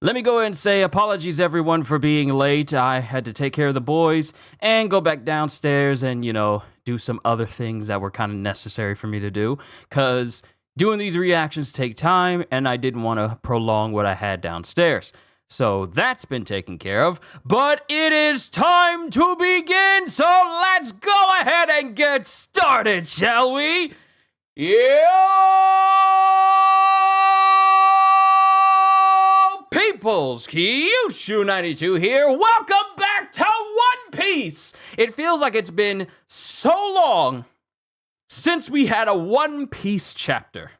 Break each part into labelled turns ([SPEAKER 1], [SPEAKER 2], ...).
[SPEAKER 1] Let me go and say apologies, everyone, for being late. I had to take care of the boys and go back downstairs and, do some other things that were kind of necessary for me to do. Because doing these reactions take time, and I didn't want to prolong what I had downstairs. So that's been taken care of. But it is time to begin, so let's go ahead and get started, shall we? Peoples, Qushu 92 here. Welcome back to One Piece. It feels like it's been so long since we had a One Piece chapter.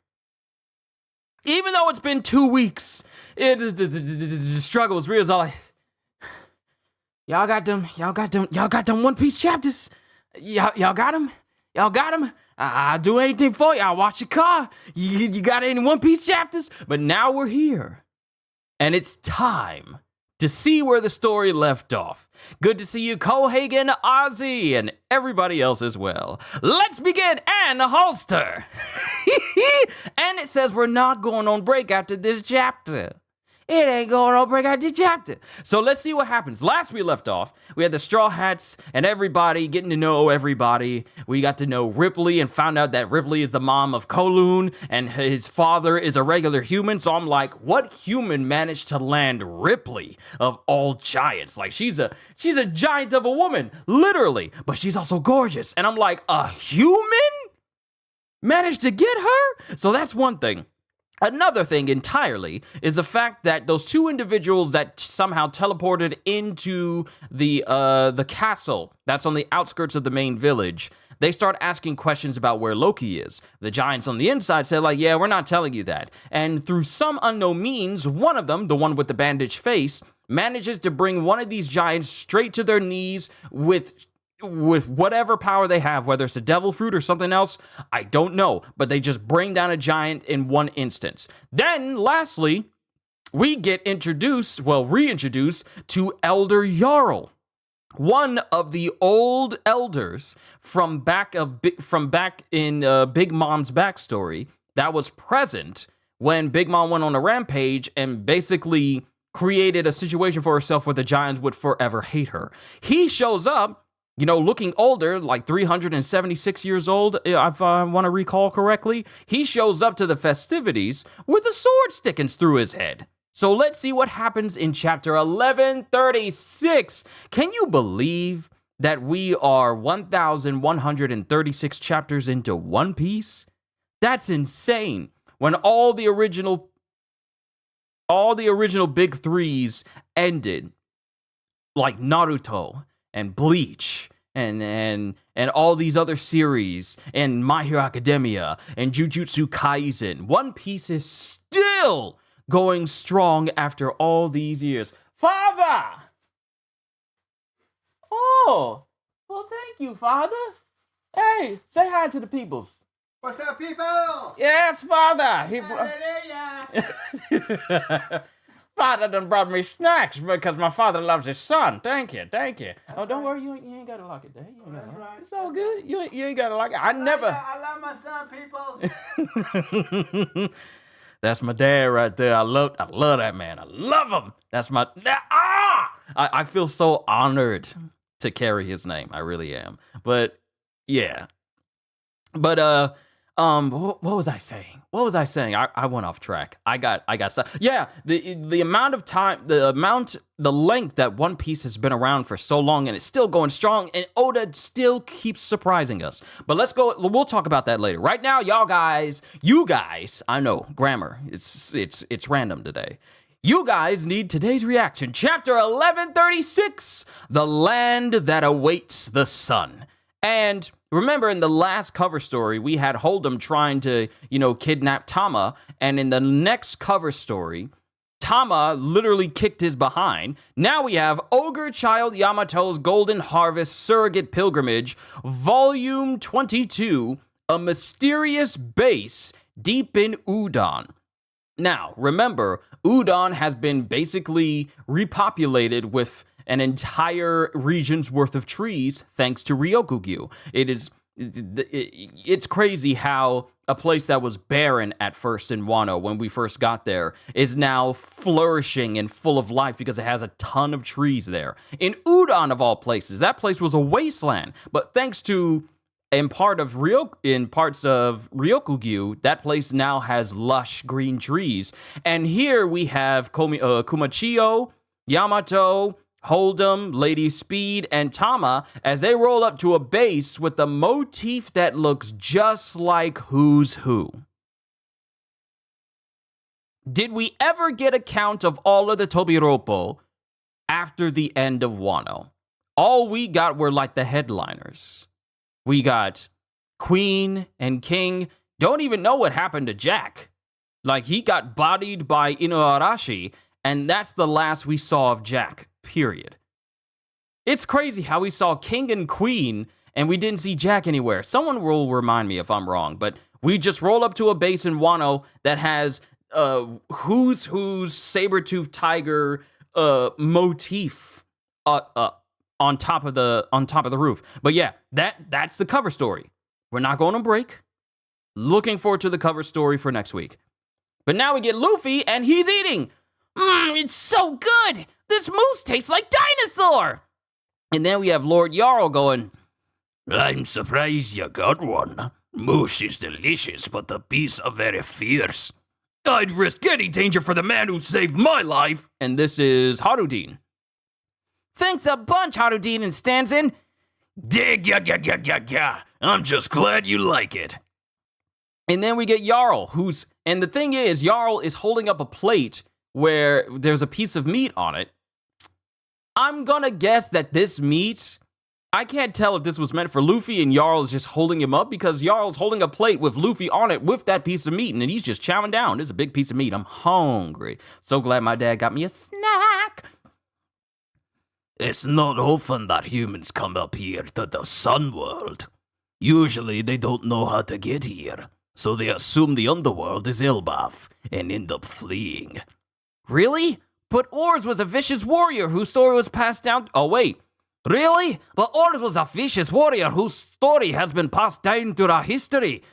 [SPEAKER 1] Even though it's been 2 weeks, the struggle was real. Y'all got them One Piece chapters. Y'all got them. I'll do anything for you. I'll watch your car. You got any One Piece chapters? But now we're here. And it's time to see where the story left off. Good to see you, Cohagen, Ozzy, and everybody else as well. Let's begin, and holster. And it says we're not going on break after this chapter. It ain't going on break after this chapter. So let's see what happens. Last we left off, we had the Straw Hats and everybody getting to know everybody. We got to know Ripley and found out that Ripley is the mom of Kowloon and his father is a regular human. So I'm like, what human managed to land Ripley of all giants? Like she's a giant of a woman, literally, but she's also gorgeous. And I'm like, a human managed to get her? So that's one thing. Another thing entirely is the fact that those two individuals that somehow teleported into the castle that's on the outskirts of the main village, they start asking questions about where Loki is. The giants on the inside said, like, yeah, we're not telling you that. And through some unknown means, one of them, the one with the bandaged face, manages to bring one of these giants straight to their knees with whatever power they have, whether it's a devil fruit or something else, I don't know, but they just bring down a giant in one instance. Then, lastly, we get reintroduced to Elder Jarl, one of the old elders from back in Big Mom's backstory that was present when Big Mom went on a rampage and basically created a situation for herself where the giants would forever hate her. He shows up, looking older, like 376 years old, if I want to recall correctly. He shows up to the festivities with a sword sticking through his head. So let's see what happens in chapter 1136. Can you believe that we are 1,136 chapters into One Piece? That's insane. When all the original big threes ended, like Naruto and Bleach and all these other series and My Hero Academia and Jujutsu Kaisen, One Piece is still going strong after all these years. Father! Oh, well, thank you, Father. Hey, say hi to the peoples.
[SPEAKER 2] What's up, people?
[SPEAKER 1] Yes, Father.
[SPEAKER 2] Hallelujah.
[SPEAKER 1] Father done brought me snacks because my father loves his son. Thank you. Oh, don't worry, you ain't got to lock it there. You ain't gotta lock it. It's all good. You ain't got to lock it. I
[SPEAKER 2] love my son, people.
[SPEAKER 1] That's my dad right there. I love that man. I love him. That's my... I feel so honored to carry his name. I really am. But, yeah. But, what was I saying? I went off track. I got stuff. Yeah, the amount of time, the length that One Piece has been around for so long and it's still going strong, and Oda still keeps surprising us. But let's go. We'll talk about that later. Right now, you guys. I know grammar. It's random today. You guys need today's reaction. Chapter 1136: The Land That Awaits the Sun. And remember, in the last cover story, we had Hold'em trying to, kidnap Tama. And in the next cover story, Tama literally kicked his behind. Now we have Ogre Child Yamato's Golden Harvest Surrogate Pilgrimage, Volume 22, A Mysterious Base Deep in Udon. Now, remember, Udon has been basically repopulated with an entire region's worth of trees thanks to Ryokugyu. It's crazy how a place that was barren at first in Wano when we first got there is now flourishing and full of life because it has a ton of trees there. In Udon, of all places, that place was a wasteland. But thanks to in parts of Ryokugyu, that place now has lush green trees. And here we have Kumachio, Yamato, Hold'em, Lady Speed, and Tama as they roll up to a base with a motif that looks just like Who's Who. Did we ever get a count of all of the Tobiropo after the end of Wano? All we got were like the headliners. We got Queen and King. Don't even know what happened to Jack. Like, he got bodied by Inuarashi, and that's the last we saw of Jack, period. It's crazy how we saw King and Queen, and we didn't see Jack anywhere. Someone will remind me if I'm wrong, but we just roll up to a base in Wano that has Who's Who's saber-toothed tiger motif on top of the roof. But yeah, that's the cover story. We're not going to break. Looking forward to the cover story for next week. But now we get Luffy and he's eating. It's so good. This moose tastes like dinosaur. And then we have Lord Jarl going,
[SPEAKER 3] I'm surprised you got one. Moose is delicious, but the beasts are very fierce. I'd risk any danger for the man who saved my life.
[SPEAKER 1] And this is Harudin.
[SPEAKER 4] Thanks a bunch, Harudin, and stands in.
[SPEAKER 3] Dig, ya. I'm just glad you like it.
[SPEAKER 1] And then we get Jarl, and the thing is, Jarl is holding up a plate where there's a piece of meat on it. I'm gonna guess that this meat, I can't tell if this was meant for Luffy and Jarl is just holding him up because Jarl's holding a plate with Luffy on it with that piece of meat and he's just chowing down. This is a big piece of meat. I'm hungry. So glad my dad got me a snack.
[SPEAKER 3] It's not often that humans come up here to the Sun World. Usually they don't know how to get here, so they assume the underworld is Elbaf and end up fleeing.
[SPEAKER 4] Really? But Ors was a vicious warrior whose story was passed down. Oh, wait. Really? But Ors was a vicious warrior whose story has been passed down through our history.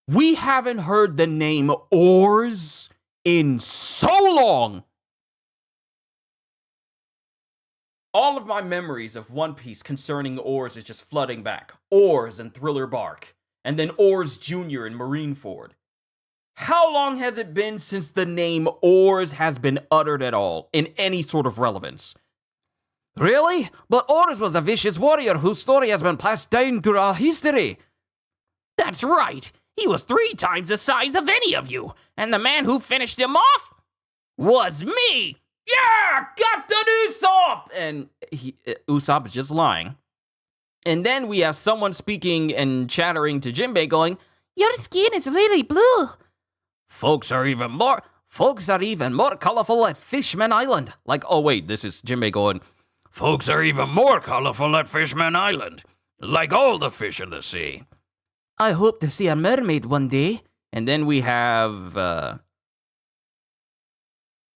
[SPEAKER 1] We haven't heard the name Ors in so long. All of my memories of One Piece concerning Ors is just flooding back. Ors and Thriller Bark. And then Ors Jr. and Marineford. How long has it been since the name Ors has been uttered at all, in any sort of relevance?
[SPEAKER 4] Really? But Ors was a vicious warrior whose story has been passed down through our history. That's right. He was 3 times the size of any of you. And the man who finished him off was me.
[SPEAKER 1] Yeah, Captain Usopp! And Usopp is just lying. And then we have someone speaking and chattering to Jinbei going,
[SPEAKER 4] Your skin is really blue.
[SPEAKER 3] Folks are even more
[SPEAKER 4] colorful at Fishman Island.
[SPEAKER 1] Like, oh wait, this is Jinbei going,
[SPEAKER 3] Folks are even more colorful at Fishman Island. Like all the fish in the sea.
[SPEAKER 4] I hope to see a mermaid one day.
[SPEAKER 1] And then we have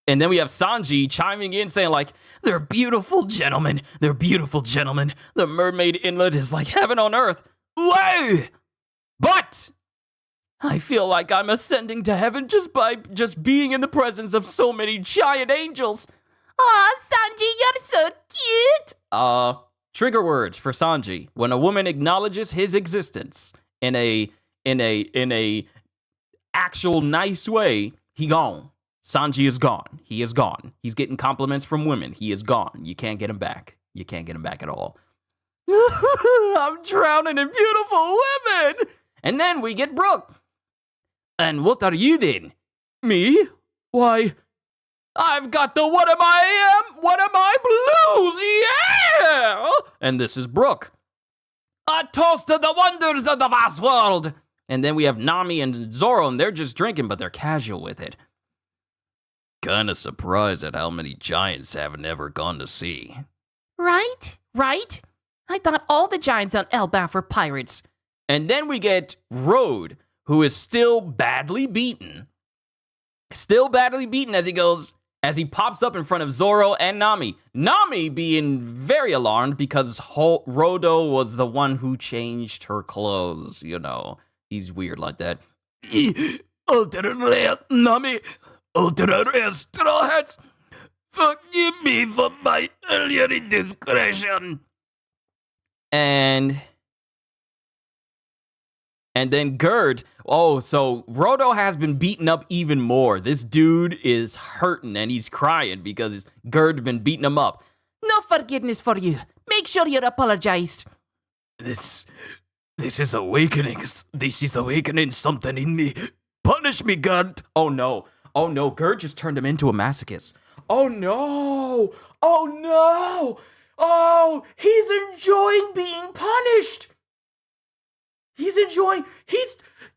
[SPEAKER 1] Sanji chiming in saying like, they're beautiful gentlemen. They're beautiful gentlemen. The mermaid inlet is like heaven on earth. Whoa! But I feel like I'm ascending to heaven just by being in the presence of so many giant angels.
[SPEAKER 4] Aw, Sanji, you're so cute.
[SPEAKER 1] Trigger words for Sanji. When a woman acknowledges his existence in a actual nice way, he gone. Sanji is gone. He is gone. He's getting compliments from women. He is gone. You can't get him back. You can't get him back at all. I'm drowning in beautiful women. And then we get Brooke. And what are you then? Me? Why, I've got the what am I blues, yeah! And this is Brooke. A toast to the wonders of the vast world. And then we have Nami and Zoro, and they're just drinking, but they're casual with it.
[SPEAKER 3] Kinda surprised at how many giants have never gone to sea.
[SPEAKER 4] Right? I thought all the giants on Elbaf were pirates.
[SPEAKER 1] And then we get Road, who is still badly beaten. As he pops up in front of Zoro and Nami. Nami being very alarmed because Rodo was the one who changed her clothes, you know. He's weird like that.
[SPEAKER 3] Ultra Nami, Ultra Straw Hats, forgive me for my earlier indiscretion.
[SPEAKER 1] And then Gerd, so Roto has been beaten up even more. This dude is hurting and he's crying because Gerd been beating him up.
[SPEAKER 4] No forgiveness for you. Make sure you're apologized.
[SPEAKER 3] This is awakening. This is awakening something in me. Punish me, God.
[SPEAKER 1] Oh no, Gerd just turned him into a masochist. Oh no, oh, he's enjoying being punished.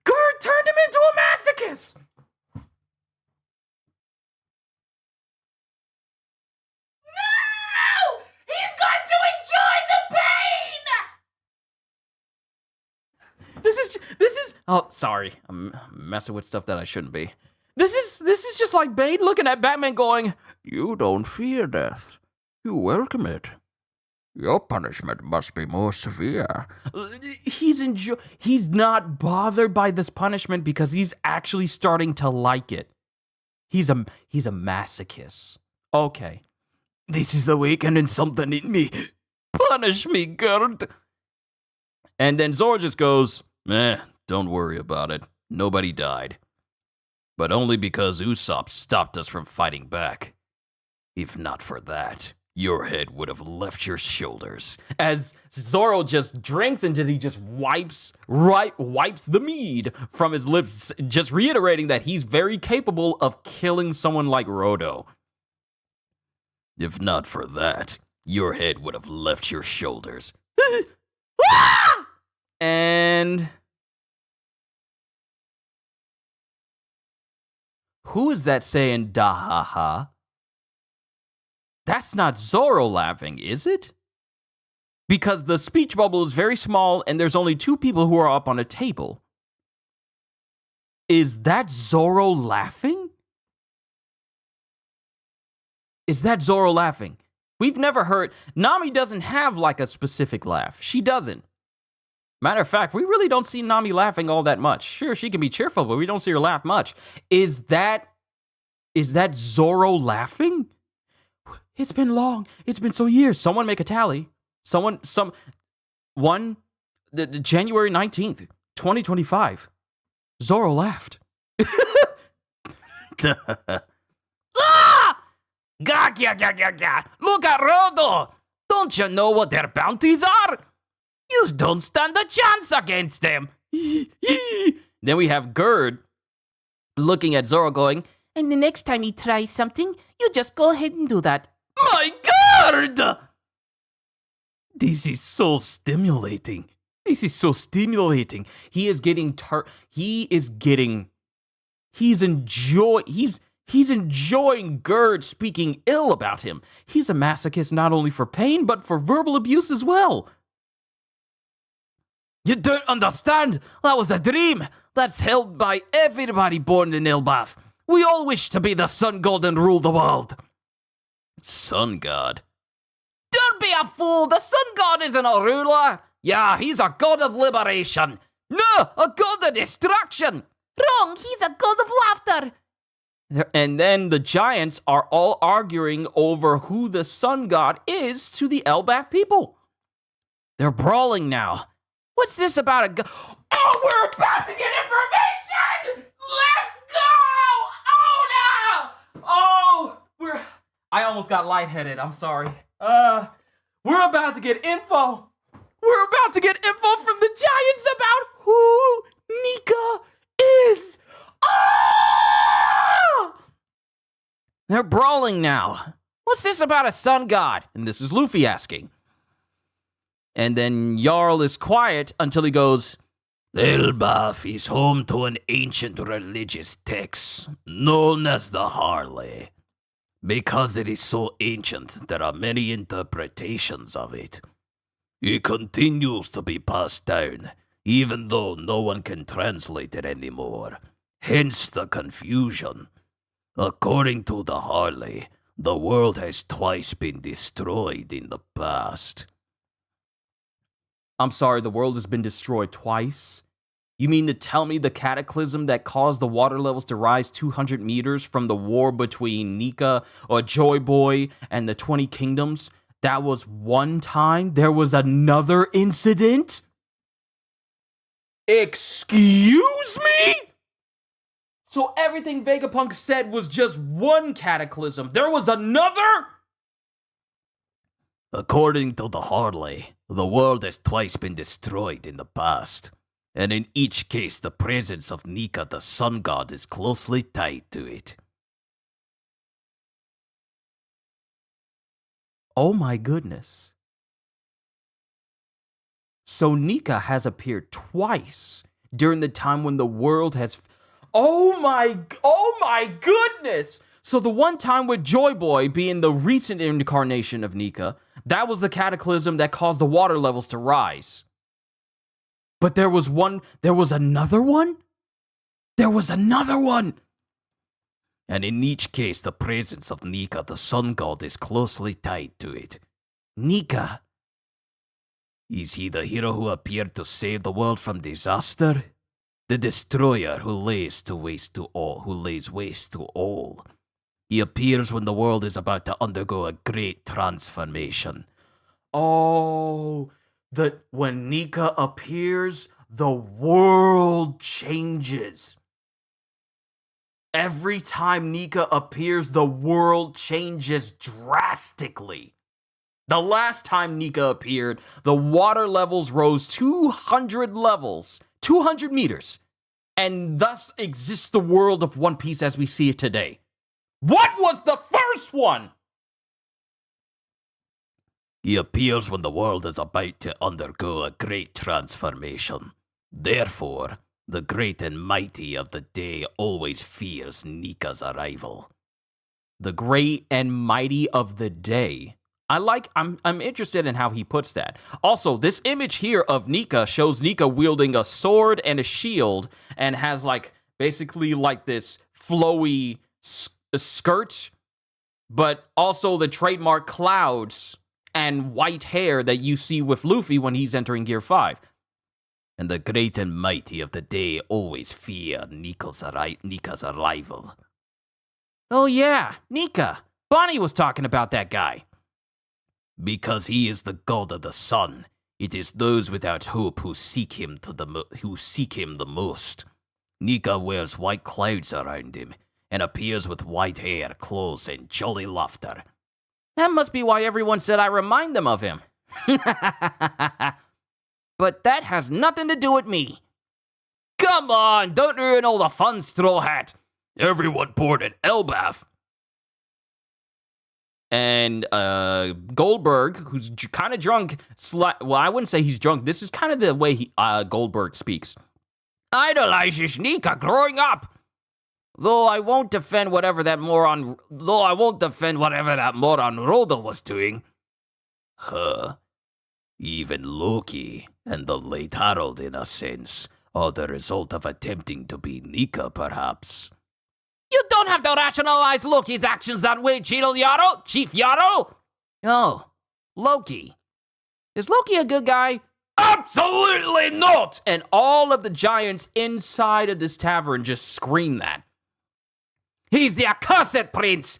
[SPEAKER 1] Gerd turned him into a masochist. No! He's going to enjoy the pain! This is, oh, sorry. I'm messing with stuff that I shouldn't be. This is just like Bane looking at Batman going, "You don't fear death. You welcome it. Your punishment must be more severe." He's not bothered by this punishment because he's actually starting to like it. He's a masochist. Okay.
[SPEAKER 3] This is awakening something in me. Punish me, Gerd.
[SPEAKER 1] And then Zoro just goes, don't worry about it. Nobody died. But only because Usopp stopped us from fighting back. If not for that, your head would have left your shoulders. As Zoro just drinks until he just wipes the mead from his lips, just reiterating that he's very capable of killing someone like Roto. If not for that, your head would have left your shoulders. And who is that saying "da ha ha"? That's not Zoro laughing, is it? Because the speech bubble is very small and there's only 2 people who are up on a table. Is that Zoro laughing? Is that Zoro laughing? We've never heard. Nami doesn't have like a specific laugh. She doesn't. Matter of fact, we really don't see Nami laughing all that much. Sure, she can be cheerful, but we don't see her laugh much. Is that Zoro laughing? It's been long. It's been so years. Someone make a tally. The January 19th, 2025. Zoro laughed.
[SPEAKER 4] Ah! Gah! Look at Rodo! Don't you know what their bounties are? You don't stand a chance against them.
[SPEAKER 1] Then we have Gerd looking at Zoro going,
[SPEAKER 4] And the next time he tries something, you just go ahead and do that.
[SPEAKER 3] My God! This is so stimulating.
[SPEAKER 1] He is getting He's enjoying Gerd speaking ill about him. He's a masochist not only for pain, but for verbal abuse as well.
[SPEAKER 4] You don't understand. That was a dream. That's held by everybody born in Elbaf. We all wish to be the sun god and rule the world.
[SPEAKER 1] Sun god?
[SPEAKER 4] Don't be a fool. The sun god isn't a ruler. Yeah, he's a god of liberation. No, a god of destruction. Wrong, he's a god of laughter.
[SPEAKER 1] And then the giants are all arguing over who the sun god is to the Elbaf people. They're brawling now. What's this about a god? Oh, we're about to get information! Let's go! Oh, no! I almost got lightheaded. I'm sorry. We're about to get info. We're about to get info from the giants about who Nika is. Oh! They're brawling now. What's this about a sun god? And this is Luffy asking. And then Jarl is quiet until he goes,
[SPEAKER 3] Elbaf is home to an ancient religious text known as the Harley. Because it is so ancient, there are many interpretations of it. It continues to be passed down, even though no one can translate it anymore. Hence the confusion. According to the Harley, the world has twice been destroyed in the past.
[SPEAKER 1] I'm sorry, the world has been destroyed twice? You mean to tell me the cataclysm that caused the water levels to rise 200 meters from the war between Nika or Joy Boy and the 20 Kingdoms? That was one time? There was another incident? Excuse me? So everything Vegapunk said was just one cataclysm. There was another?
[SPEAKER 3] According to the Harley, the world has twice been destroyed in the past, and in each case the presence of Nika the sun god is closely tied to it.
[SPEAKER 1] Oh my goodness. So Nika has appeared twice during the time when the world has... Oh my goodness! So the one time with Joy Boy being the recent incarnation of Nika, that was the cataclysm that caused the water levels to rise. But there was another one? There was another one!
[SPEAKER 3] And in each case the presence of Nika the sun god is closely tied to it.
[SPEAKER 1] Nika.
[SPEAKER 3] Is he the hero who appeared to save the world from disaster? The destroyer who lays waste to all. He appears when the world is about to undergo a great transformation.
[SPEAKER 1] Oh, that when Nika appears, the world changes. Every time Nika appears, the world changes drastically. The last time Nika appeared, the water levels rose 200 meters, and thus exists the world of One Piece as we see it today. What was the first one?
[SPEAKER 3] He appears when the world is about to undergo a great transformation. Therefore, the great and mighty of the day always fears Nika's arrival.
[SPEAKER 1] The great and mighty of the day. I'm interested in how he puts that. Also, this image here of Nika shows Nika wielding a sword and a shield and has basically this flowy skirt, but also the trademark clouds and white hair that you see with Luffy when he's entering Gear 5.
[SPEAKER 3] And the great and mighty of the day always fear Nika's arrival.
[SPEAKER 1] Oh yeah, Nika. Bonnie was talking about that guy.
[SPEAKER 3] Because he is the god of the sun, it is those without hope who seek him the most. Nika wears white clouds around him, and appears with white hair, clothes, and jolly laughter.
[SPEAKER 1] That must be why everyone said I remind them of him. But that has nothing to do with me.
[SPEAKER 4] Come on, don't ruin all the fun, Straw Hat.
[SPEAKER 3] Everyone born in Elbaf.
[SPEAKER 1] And Goldberg, who's kind of drunk, well, I wouldn't say he's drunk. This is kind of the way Goldberg speaks.
[SPEAKER 4] Idolizes Nika growing up. Though I won't defend whatever that moron Roda was doing.
[SPEAKER 3] Even Loki and the late Harold, in a sense, are the result of attempting to be Nika, perhaps.
[SPEAKER 4] You don't have to rationalize Loki's actions that way, Chief Yarl.
[SPEAKER 1] Oh, Loki. Is Loki a good guy?
[SPEAKER 4] Absolutely not!
[SPEAKER 1] And all of the giants inside of this tavern just scream that.
[SPEAKER 4] He's the accursed prince.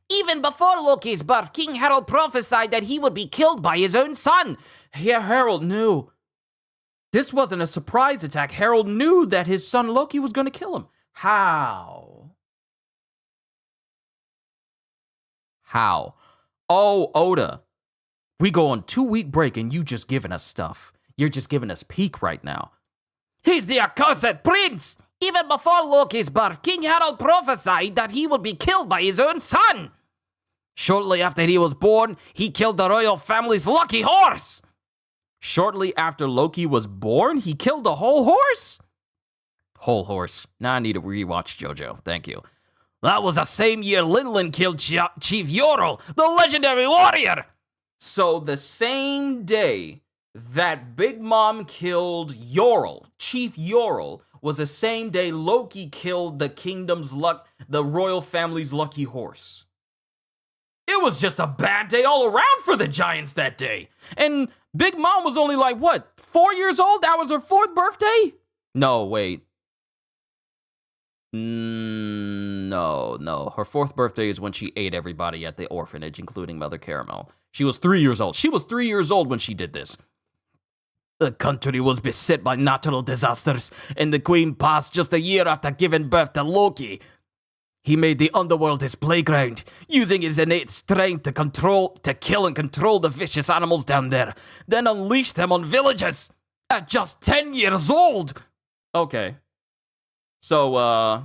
[SPEAKER 4] Even before Loki's birth, King Harold prophesied that he would be killed by his own son.
[SPEAKER 1] Yeah, Harold knew. This wasn't a surprise attack. Harold knew that his son Loki was going to kill him. How? Oh, Oda. We go on 2-week break and you just giving us stuff. You're just giving us peak right now.
[SPEAKER 4] He's the accursed prince! Even before Loki's birth, King Harold prophesied that he would be killed by his own son. Shortly after he was born, he killed the royal family's lucky horse.
[SPEAKER 1] Shortly after Loki was born, he killed the whole horse? Whole horse. Now I need to rewatch JoJo. Thank you.
[SPEAKER 4] That was the same year Linlin killed Chief Yorl, the legendary warrior.
[SPEAKER 1] So the same day that Big Mom killed Yorl, Chief Yorl, was the same day Loki killed the royal family's lucky horse. It was just a bad day all around for the giants that day. And Big Mom was only like, what, 4 years old? That was her 4th birthday? No, wait. No. Her 4th birthday is when she ate everybody at the orphanage, including Mother Caramel. She was 3 years old. She was 3 years old when she did this.
[SPEAKER 3] The country was beset by natural disasters, and the queen passed just a year after giving birth to Loki. He made the underworld his playground, using his innate strength to kill and control the vicious animals down there, then unleashed them on villagers at just 10 years old.
[SPEAKER 1] Okay. So,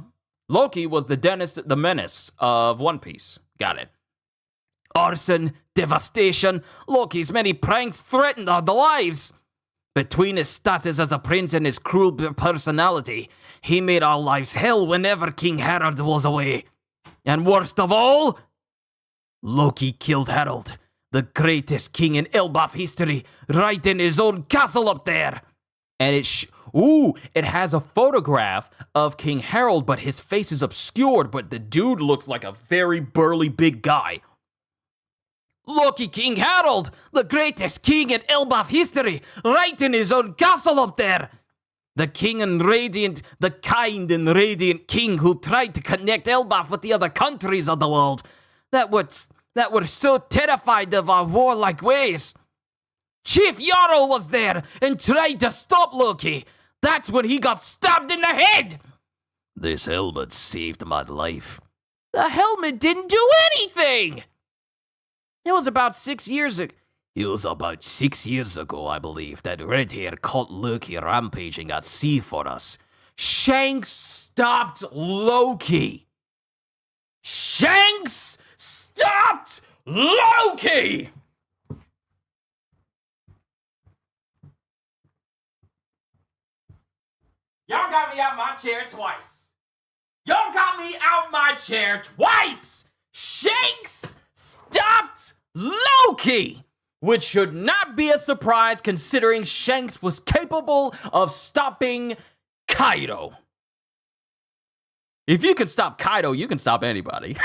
[SPEAKER 1] Loki was the menace of One Piece. Got it.
[SPEAKER 3] Arson, devastation, Loki's many pranks threatened our lives. Between his status as a prince and his cruel personality, he made our lives hell whenever King Harold was away. And worst of all, Loki killed Harold, the greatest king in Elbaf history, right in his own castle up there.
[SPEAKER 1] And it has a photograph of King Harold, but his face is obscured, but the dude looks like a very burly big guy.
[SPEAKER 3] Loki King Harold, the greatest king in Elbaf history, right in his own castle up there. The kind and radiant king who tried to connect Elbaf with the other countries of the world that were so terrified of our warlike ways. Chief Jarl was there and tried to stop Loki. That's when he got stabbed in the head. This helmet saved my life.
[SPEAKER 4] The helmet didn't do anything! It was about 6 years ago.
[SPEAKER 3] It was about 6 years ago, I believe, that Redhair caught Loki rampaging at sea for us.
[SPEAKER 1] Shanks stopped Loki! Shanks stopped Loki! Y'all got me out my chair twice. Y'all got me out my chair twice! Shanks stopped Loki! Which should not be a surprise considering Shanks was capable of stopping Kaido. If you can stop Kaido, you can stop anybody.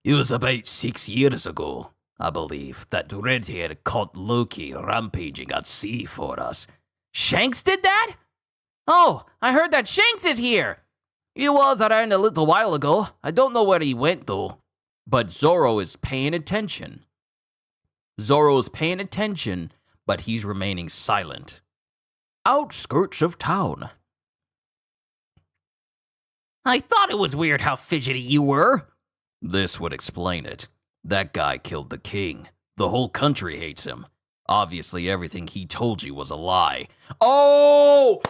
[SPEAKER 3] It was about 6 years ago, I believe, that Redhair caught Loki rampaging at sea for us.
[SPEAKER 4] Shanks did that? Oh, I heard that Shanks is here.
[SPEAKER 3] He was around a little while ago. I don't know where he went, though.
[SPEAKER 1] But Zoro is paying attention. Zoro is paying attention, but he's remaining silent. Outskirts of town.
[SPEAKER 4] I thought it was weird how fidgety you were.
[SPEAKER 3] This would explain it. That guy killed the king. The whole country hates him. Obviously, everything he told you was a lie.
[SPEAKER 1] Oh,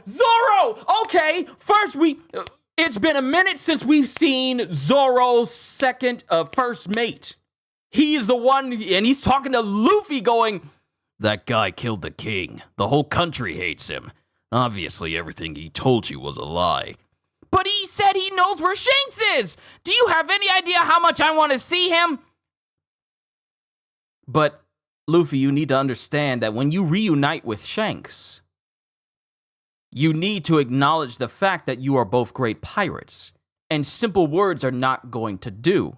[SPEAKER 1] Zoro! Okay, first it's been a minute since we've seen Zoro's first mate. He's the one, and he's talking to Luffy going,
[SPEAKER 3] that guy killed the king. The whole country hates him. Obviously, everything he told you was a lie.
[SPEAKER 4] But he said he knows where Shanks is. Do you have any idea how much I want to see him?
[SPEAKER 1] But, Luffy, you need to understand that when you reunite with Shanks, you need to acknowledge the fact that you are both great pirates, and simple words are not going to do.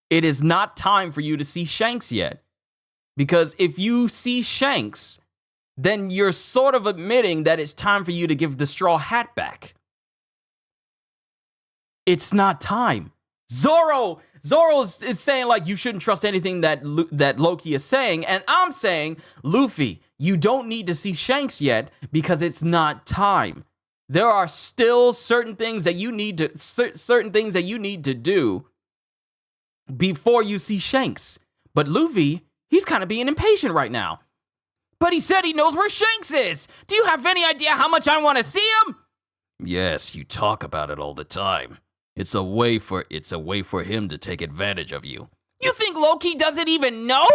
[SPEAKER 1] It is not time for you to see Shanks yet, because if you see Shanks, then you're sort of admitting that it's time for you to give the straw hat back. It's not time. Zoro is saying, like, you shouldn't trust anything that Loki is saying, and I'm saying, Luffy, you don't need to see Shanks yet because it's not time. There are still certain things that you need to do before you see Shanks. But Luffy, he's kind of being impatient right now.
[SPEAKER 4] But he said he knows where Shanks is. Do you have any idea how much I want to see him?
[SPEAKER 3] Yes, you talk about it all the time. It's a way for him to take advantage of you.
[SPEAKER 4] You think Loki doesn't even know?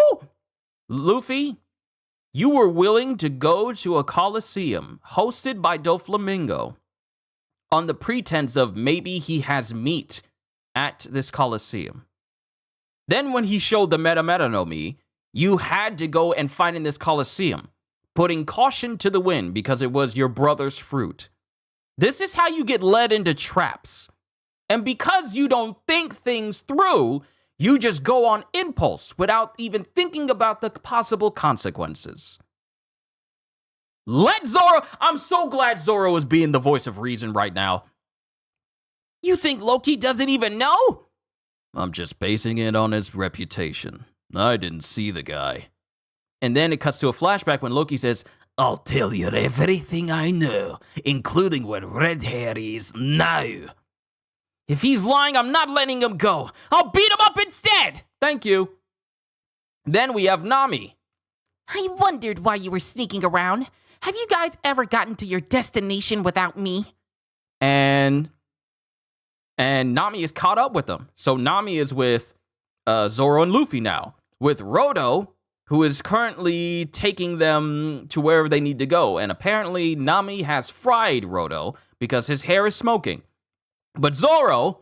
[SPEAKER 1] Luffy, you were willing to go to a coliseum hosted by Doflamingo on the pretense of maybe he has meat at this coliseum. Then when he showed the Meta no Mi, you had to go and fight in this coliseum, putting caution to the wind because it was your brother's fruit. This is how you get led into traps. And because you don't think things through, You just go on impulse without even thinking about the possible consequences. Let Zoro... I'm so glad Zoro is being the voice of reason right now.
[SPEAKER 4] You think Loki doesn't even know?
[SPEAKER 3] I'm just basing it on his reputation. I didn't see the guy.
[SPEAKER 1] And then it cuts to a flashback when Loki says,
[SPEAKER 3] I'll tell you everything I know, including where Red Hair is now.
[SPEAKER 1] if he's lying, I'm not letting him go. I'll beat him up instead. Thank you. Then we have Nami.
[SPEAKER 5] I wondered why you were sneaking around. Have you guys ever gotten to your destination without me?
[SPEAKER 1] And Nami is caught up with them. So Nami is with Zoro and Luffy now. With Rodo, who is currently taking them to wherever they need to go. And apparently Nami has fried Rodo because his hair is smoking. But Zoro...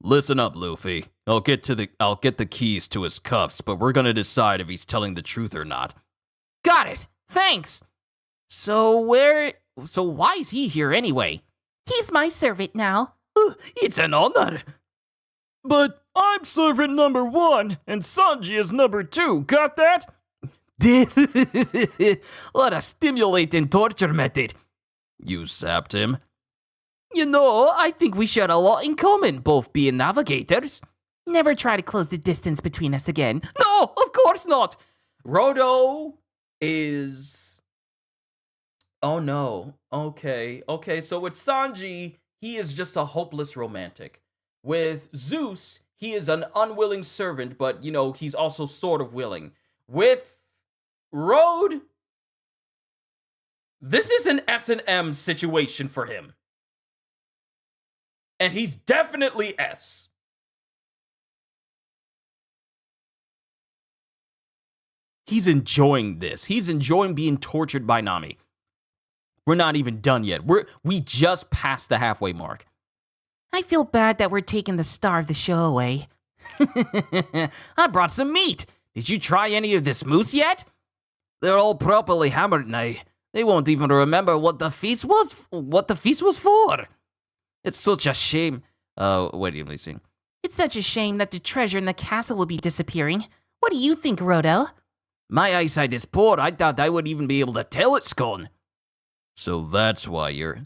[SPEAKER 3] Listen up, Luffy. I'll get the keys to his cuffs, but we're gonna decide if he's telling the truth or not.
[SPEAKER 5] Got it. Thanks. So why is he here anyway? He's my servant now.
[SPEAKER 3] It's an honor.
[SPEAKER 1] But I'm servant number 1, and Sanji is number 2. Got that?
[SPEAKER 3] What a stimulating torture method. You sapped him?
[SPEAKER 5] You know, I think we share a lot in common, both being navigators. Never try to close the distance between us again.
[SPEAKER 1] No, of course not. Rodo is... Oh no. Okay, so with Sanji, he is just a hopeless romantic. With Zeus, he is an unwilling servant, but, you know, he's also sort of willing. With Road, this is an S&M situation for him. And he's definitely S. He's enjoying this. He's enjoying being tortured by Nami. We're not even done yet. We just passed the halfway mark.
[SPEAKER 5] I feel bad that we're taking the star of the show away.
[SPEAKER 4] I brought some meat. Did you try any of this moose yet?
[SPEAKER 3] They're all properly hammered now. They won't even remember what the feast was for.
[SPEAKER 4] It's such a shame.
[SPEAKER 3] Wait, let me see.
[SPEAKER 5] It's such a shame that the treasure in the castle will be disappearing. What do you think, Rodo?
[SPEAKER 3] My eyesight is poor. I doubt I would even be able to tell it's gone. So that's why you're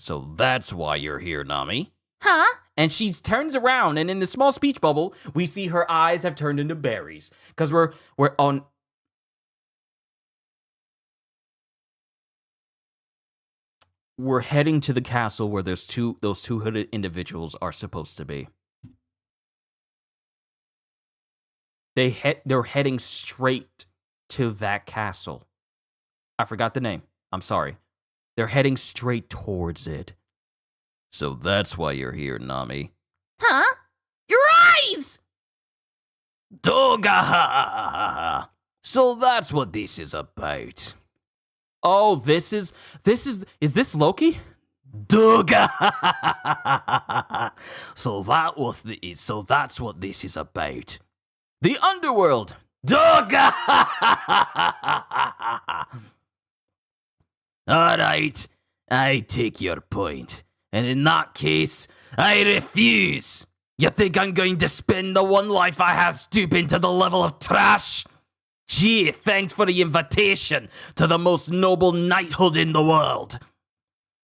[SPEAKER 3] here, Nami.
[SPEAKER 5] Huh?
[SPEAKER 1] And she turns around, and in the small speech bubble, we see her eyes have turned into berries. Because we're on... We're heading to the castle where those two hooded individuals are supposed to be. They're heading straight to that castle. I forgot the name. I'm sorry. They're heading straight towards it.
[SPEAKER 3] So that's why you're here, Nami.
[SPEAKER 5] Huh? Your eyes!
[SPEAKER 3] Doga! So that's what this is about.
[SPEAKER 1] Oh, is this Loki?
[SPEAKER 3] Doga! So that's what this is about.
[SPEAKER 1] The underworld.
[SPEAKER 3] Doga! Alright, I take your point. And in that case, I refuse. You think I'm going to spend the one life I have stooping to the level of trash? Gee, thanks for the invitation to the most noble knighthood in the world.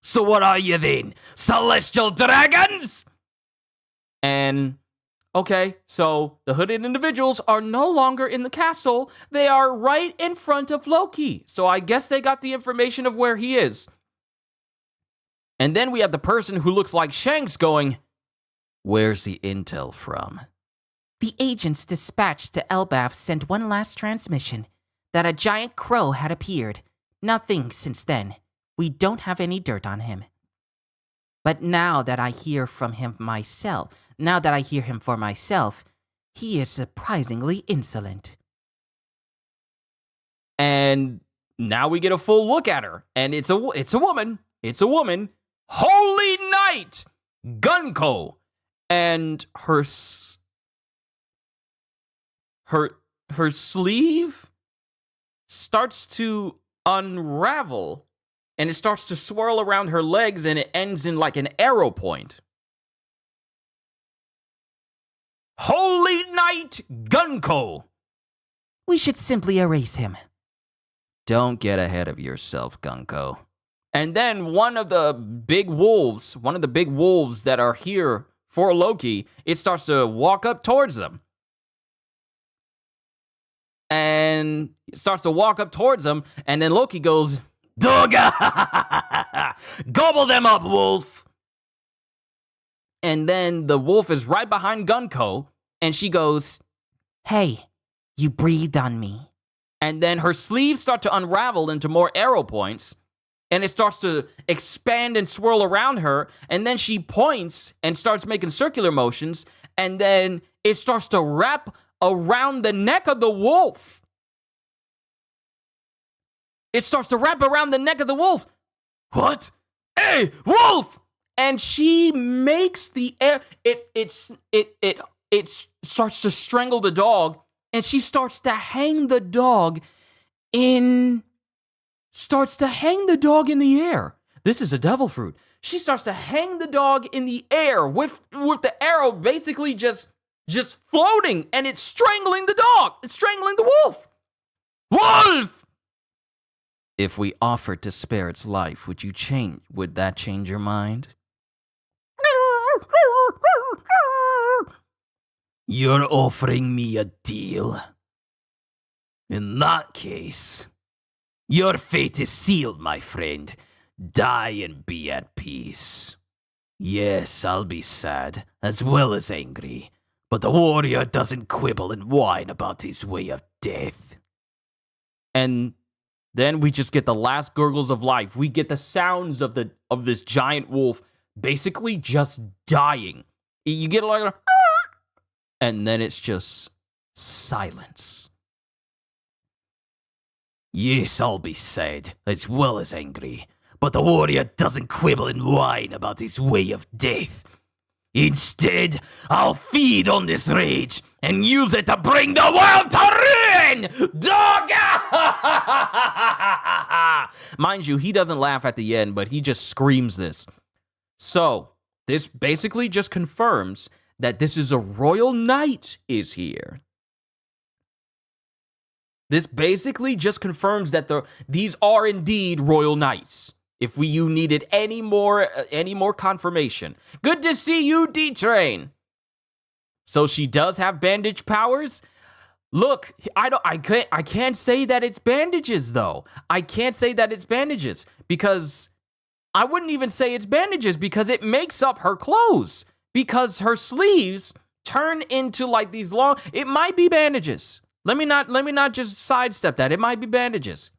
[SPEAKER 3] So what are you then? Celestial dragons?
[SPEAKER 1] And, okay, so the hooded individuals are no longer in the castle. They are right in front of Loki. So I guess they got the information of where he is. And then we have the person who looks like Shanks going,
[SPEAKER 3] where's the intel from?
[SPEAKER 5] The agents dispatched to Elbaf sent one last transmission, that a giant crow had appeared. Nothing since then. We don't have any dirt on him. But now that I hear from him myself, for myself, he is surprisingly insolent.
[SPEAKER 1] And now we get a full look at her. And it's a woman. It's a woman. Holy Knight! Gunko. And her sleeve starts to unravel, and it starts to swirl around her legs, and it ends in like an arrow point. Holy Knight Gunko.
[SPEAKER 5] We should simply erase him.
[SPEAKER 4] Don't get ahead of yourself, Gunko. And then one of the big wolves that are here for Loki, it starts to walk up towards them. And it starts to walk up towards them, and then Loki goes, Dogga! Gobble them up, wolf! And then the wolf is right behind Gunko, and she goes,
[SPEAKER 5] Hey, you breathed on me.
[SPEAKER 4] and then her sleeves start to unravel into more arrow points, and it starts to expand and swirl around her, and then she points and starts making circular motions, and then it starts to wrap around the neck of the wolf. It starts to wrap around the neck of the wolf. What? Hey, wolf! And she makes the air. It starts to strangle the dog, and she starts to hang the dog in. Starts to hang the dog in the air. This is a devil fruit. She starts to hang the dog in the air with the arrow basically just floating, and it's strangling the dog. It's strangling the wolf. Wolf! If we offered to spare its life, would that change your mind? You're offering me a deal. In that case, your fate is sealed, my friend. Die and be at peace. Yes, I'll be sad, as well as angry, but the warrior doesn't quibble and whine about his way of death. And then we just get the last gurgles of life. We get the sounds of this giant wolf basically just dying. You get like a, and then it's just silence. Yes, I'll be sad, as well as angry, but the warrior doesn't quibble and whine about his way of death. Instead, I'll feed on this rage and use it to bring the world to ruin! Dogga! Mind you, he doesn't laugh at the end, but he just screams this. So, this basically just confirms that this is a royal knight is here. This basically just confirms that these are indeed royal knights. If you needed any more confirmation. Good to see you, D-Train. So she does have bandage powers. Look, I can't say that it's bandages though. I can't say that it's bandages because I wouldn't even say it's bandages because it makes up her clothes because her sleeves turn into like these long. It might be bandages. Let me not just sidestep that. It might be bandages.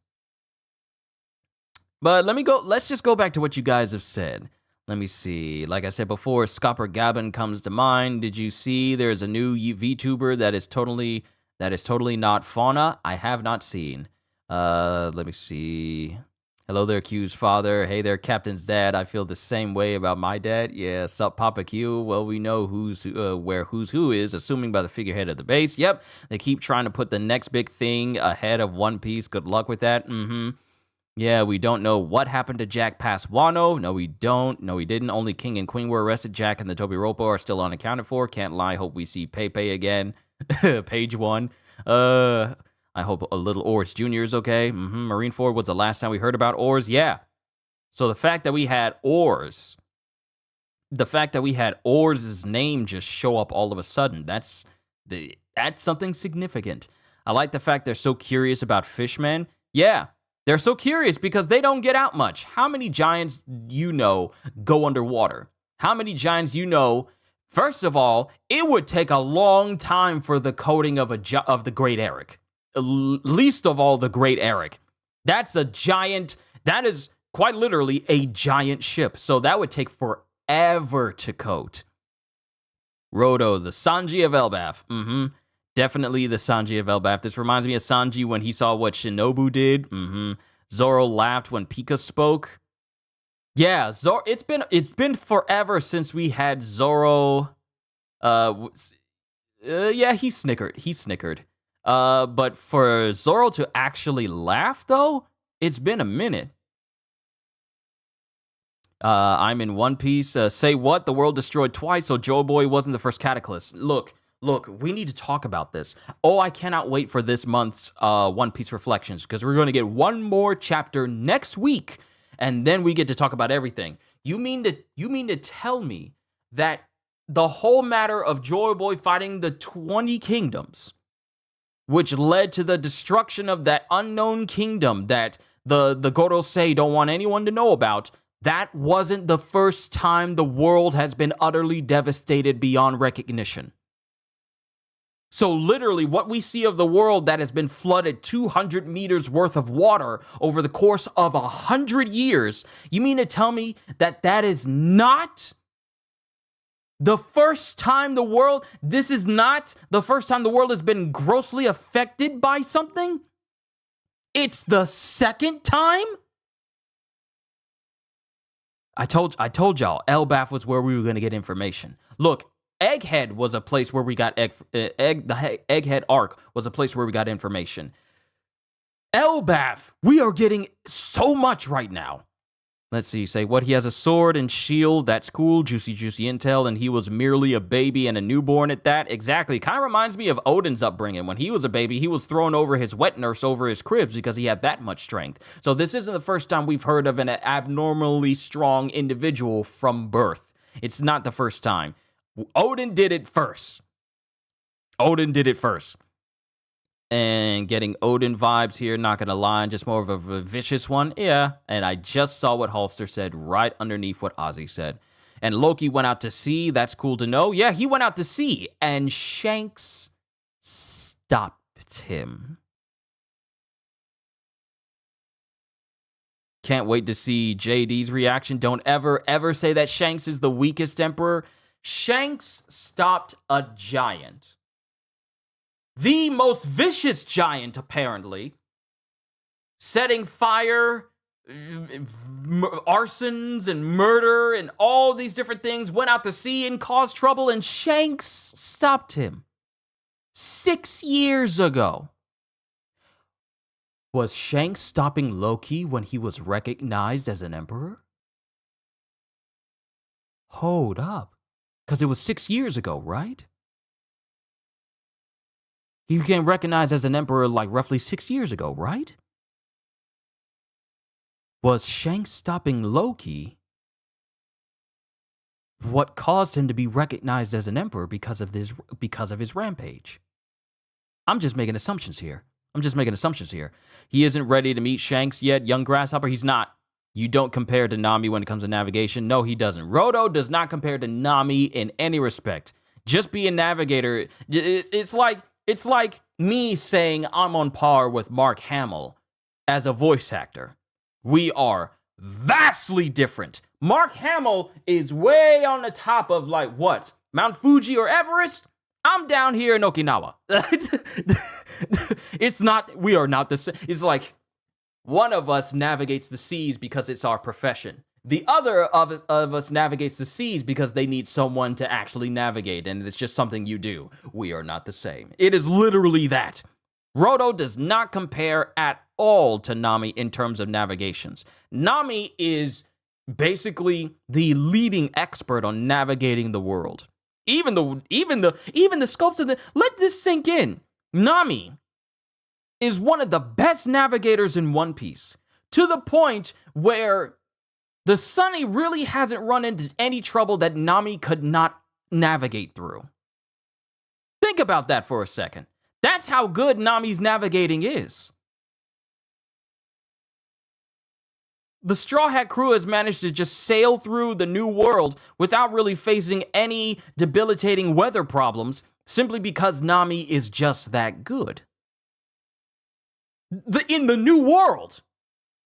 [SPEAKER 4] But let's just go back to what you guys have said. Let me see. Like I said before, Scopper Gabin comes to mind. Did you see there's a new VTuber that is totally not Fauna? I have not seen. Let me see. Hello there, Q's father. Hey there, Captain's dad. I feel the same way about my dad. Yeah, sup, Papa Q. Well, we know where who's who is, assuming by the figurehead of the base. Yep, they keep trying to put the next big thing ahead of One Piece. Good luck with that. Yeah, we don't know what happened to Jack past Wano. No, we don't. No, we didn't. Only King and Queen were arrested. Jack and the Toby Ropo are still unaccounted for. Can't lie. Hope we see Pepe again. Page 1. I hope a little Oars Jr. is okay. Marineford was the last time we heard about Oars. Yeah. So the fact that we had Oars, name just show up all of a sudden, that's something significant. I like the fact they're so curious about fishmen. Yeah. They're so curious because they don't get out much. How many giants go underwater? How many giants first of all, it would take a long time for the coating of the Great Eric. Least of all the Great Eric. That's a giant, that is quite literally a giant ship. So that would take forever to coat. Rodo, the Sanji of Elbaf. Definitely the Sanji of Elbaf. This reminds me of Sanji when he saw what Shinobu did. Zoro laughed when Pika spoke. Yeah, it's been forever since we had Zoro. Yeah, he snickered. But for Zoro to actually laugh though, it's been a minute. I'm in One Piece. Say what? The world destroyed twice, so Joe Boy wasn't the first cataclysm. Look,
[SPEAKER 1] Look, we need to talk about this. Oh, I cannot wait for this month's One Piece Reflections, because we're going to get one more chapter next week, and then we get to talk about everything. You mean to tell me that the whole matter of Joy Boy fighting the 20 kingdoms, which led to the destruction of that unknown kingdom that the Gorosei don't want anyone to know about, that wasn't the first time the world has been utterly devastated beyond recognition. So literally what we see of the world that has been flooded 200 meters worth of water over the course of 100 years, you mean to tell me that that is not the first time this is not the first time the world has been grossly affected by something? It's the second time? I told y'all, Elbaf was where we were going to get information. Look, Egghead was a place where we got the Egghead arc was a place where we got information. Elbaf, we are getting so much right now. Let's see, say what he has a sword and shield, that's cool, juicy intel, and he was merely a baby and a newborn at that. Exactly, kind of reminds me of Odin's upbringing. When he was a baby, he was thrown over his wet nurse over his cribs because he had that much strength. So this isn't the first time we've heard of an abnormally strong individual from birth. It's not the first time. Odin did it first. And getting Odin vibes here, not gonna lie, just more of a vicious one. Yeah, and I just saw what Halster said right underneath what Ozzy said. And Loki went out to sea, that's cool to know. Yeah, he went out to sea, and Shanks stopped him. Can't wait to see JD's reaction. Don't ever say that Shanks is the weakest emperor. Shanks stopped a giant. The most vicious giant, apparently, setting fire, arsons, and murder, and all these different things, went out to sea and caused trouble, and Shanks stopped him 6 years ago. Was Shanks stopping Loki when he was recognized as an emperor? Hold up. Because it was 6 years ago, right? He became recognized as an emperor like roughly 6 years ago, right? Was Shanks stopping Loki what caused him to be recognized as an emperor because of his rampage? I'm just making assumptions here. He isn't ready to meet Shanks yet, young Grasshopper. He's not. You don't compare to Nami when it comes to navigation. No, he doesn't. Roto does not compare to Nami in any respect. Just be a navigator. It's like me saying I'm on par with Mark Hamill as a voice actor. We are vastly different. Mark Hamill is way on the top of like what? Mount Fuji or Everest? I'm down here in Okinawa. We are not the same. It's like one of us navigates the seas because it's our profession. The other of us navigates the seas because they need someone to actually navigate, and it's just something you do. We are not the same. It is literally that. Roto does not compare at all to Nami in terms of navigations. Nami is basically the leading expert on navigating the world. Even the scopes of let this sink in. Nami is one of the best navigators in One Piece, to the point where the Sunny really hasn't run into any trouble that Nami could not navigate through. Think about that for a second. That's how good Nami's navigating is. The Straw Hat crew has managed to just sail through the New World without really facing any debilitating weather problems, simply because Nami is just that good. In the New World,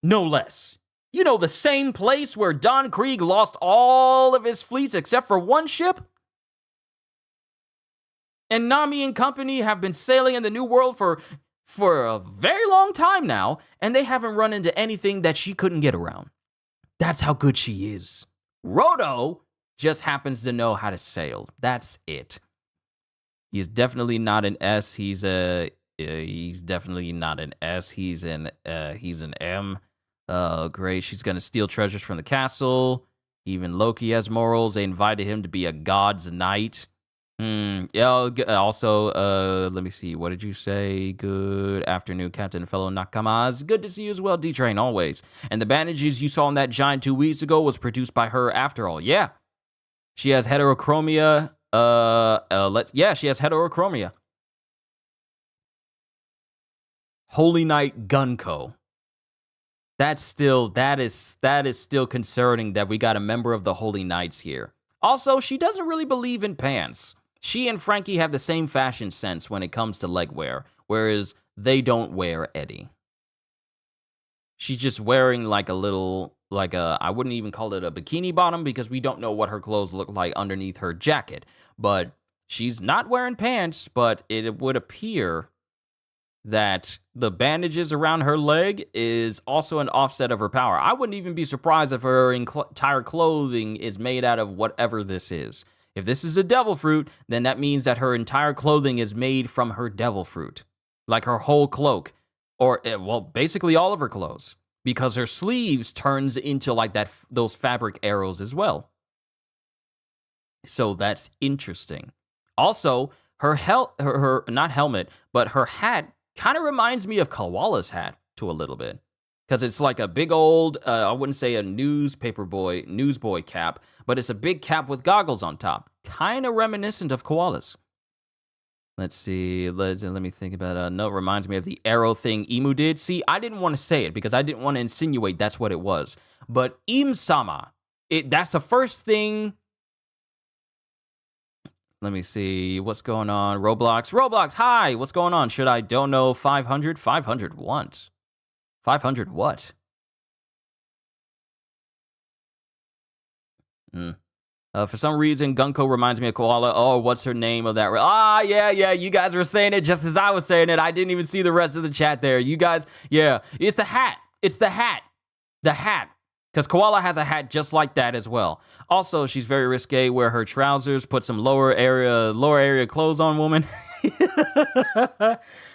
[SPEAKER 1] no less. You know, the same place where Don Krieg lost all of his fleets except for one ship? And Nami and company have been sailing in the New World for a very long time now, and they haven't run into anything that she couldn't get around. That's how good she is. Roto just happens to know how to sail. That's it. He's definitely not an S. He's definitely not an S. He's an M. Great. She's gonna steal treasures from the castle. Even Loki has morals. They invited him to be a god's knight. Yeah, also, let me see. What did you say? Good afternoon, Captain and fellow Nakamas. Good to see you as well, D-Train, always. And the bandages you saw on that giant 2 weeks ago was produced by her after all. Yeah. She has heterochromia. She has heterochromia. Holy Knight Gunko. That is still concerning that we got a member of the Holy Knights here. Also, she doesn't really believe in pants. She and Frankie have the same fashion sense when it comes to leg wear, whereas they don't wear Eddie. She's just wearing like a little, I wouldn't even call it a bikini bottom because we don't know what her clothes look like underneath her jacket. But she's not wearing pants, but it would appear that the bandages around her leg is also an offset of her power. I wouldn't even be surprised if her entire clothing is made out of whatever this is. If this is a devil fruit, then that means that her entire clothing is made from her devil fruit. Like her whole cloak. Or, well, basically all of her clothes. Because her sleeves turns into like those fabric arrows as well. So that's interesting. Also, her not helmet, but her hat kind of reminds me of Koala's hat to a little bit. Because it's like a big old, I wouldn't say a newsboy cap, but it's a big cap with goggles on top. Kind of reminiscent of Koala's. Let's see, let me think about it. No, it reminds me of the arrow thing Emu did. See, I didn't want to say it because I didn't want to insinuate that's what it was. But Im-sama, that's the first thing. Let me see, what's going on? Roblox, hi, what's going on? Should I don't know 500? 500 what? 500 what? For some reason, Gunko reminds me of Koala. Oh, what's her name of that? Yeah, you guys were saying it just as I was saying it. I didn't even see the rest of the chat there. You guys, yeah, it's the hat. It's the hat. The hat. Because Koala has a hat just like that as well. Also, she's very risque. Wear her trousers, put some lower area clothes on, woman.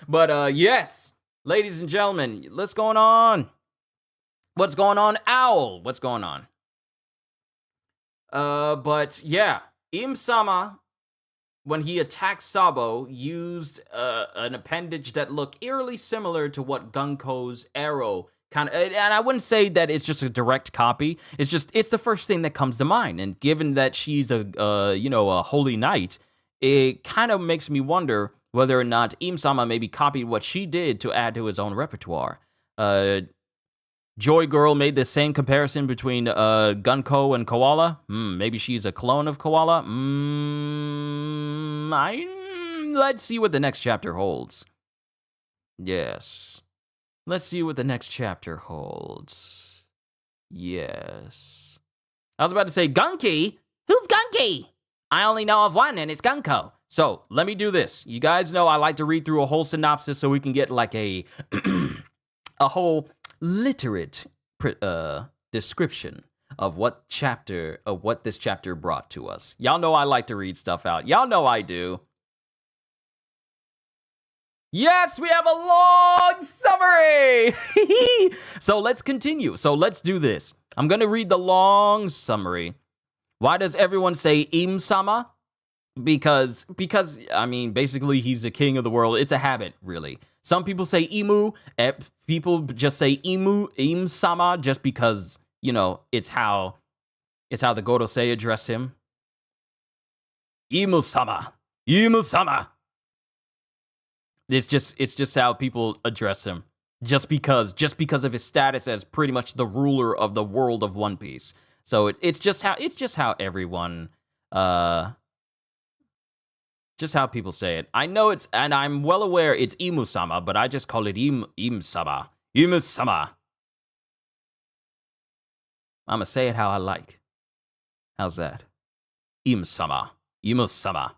[SPEAKER 1] But yes, ladies and gentlemen, what's going on? What's going on, Owl? What's going on? But yeah, Im-sama, when he attacked Sabo, used an appendage that looked eerily similar to what Gunko's arrow kind of, and I wouldn't say that it's just a direct copy. It's the first thing that comes to mind. And given that she's a holy knight, it kind of makes me wonder whether or not Im-sama maybe copied what she did to add to his own repertoire. Joy Girl made the same comparison between Gunko and Koala. Maybe she's a clone of Koala. Let's see what the next chapter holds. Yes. Let's see what the next chapter holds. Yes. I was about to say, Gunky? Who's Gunky? I only know of one, and it's Gunko. So, let me do this. You guys know I like to read through a whole synopsis so we can get like a whole literate description of what this chapter brought to us. Y'all know I like to read stuff out. Y'all know I do. Yes, we have a long summary! So let's continue. So let's do this. I'm going to read the long summary. Why does everyone say Im-sama? Because, I mean, basically he's the king of the world. It's a habit, really. Some people say Imu. People just say Im-sama, just because, it's how the Gorosei address him. Imu-sama. Imu-sama. It's just how people address him. Just because of his status as pretty much the ruler of the world of One Piece. So it's just how everyone just how people say it. I know and I'm well aware it's Imu-sama, but I just call it Im-sama. Imu-sama. I'ma say it how I like. How's that? Im-sama. Imu-sama.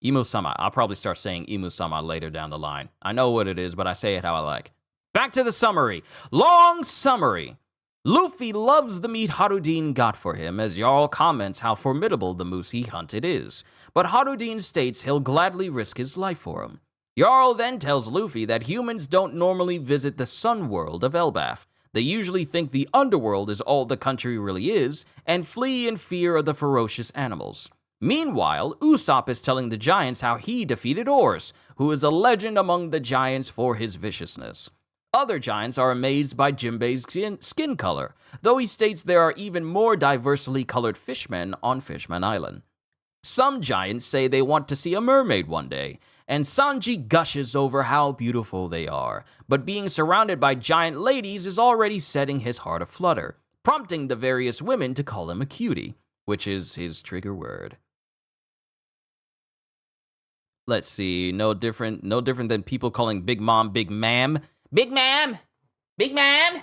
[SPEAKER 1] Imu-sama. I'll probably start saying Imu-sama later down the line. I know what it is, but I say it how I like. Back to the summary. Long summary. Luffy loves the meat Harudin got for him, as Jarl comments how formidable the moose he hunted is. But Harudin states he'll gladly risk his life for him. Jarl then tells Luffy that humans don't normally visit the sun world of Elbaf. They usually think the underworld is all the country really is, and flee in fear of the ferocious animals.
[SPEAKER 4] Meanwhile, Usopp is telling the giants how he defeated Ors, who is a legend among the giants for his viciousness. Other giants are amazed by Jinbei's skin color, though he states there are even more diversely colored fishmen on Fishman Island. Some giants say they want to see a mermaid one day, and Sanji gushes over how beautiful they are, but being surrounded by giant ladies is already setting his heart aflutter, prompting the various women to call him a cutie, which is his trigger word. Let's see, no different than people calling Big Mom Big Ma'am. Big Ma'am! Big Ma'am!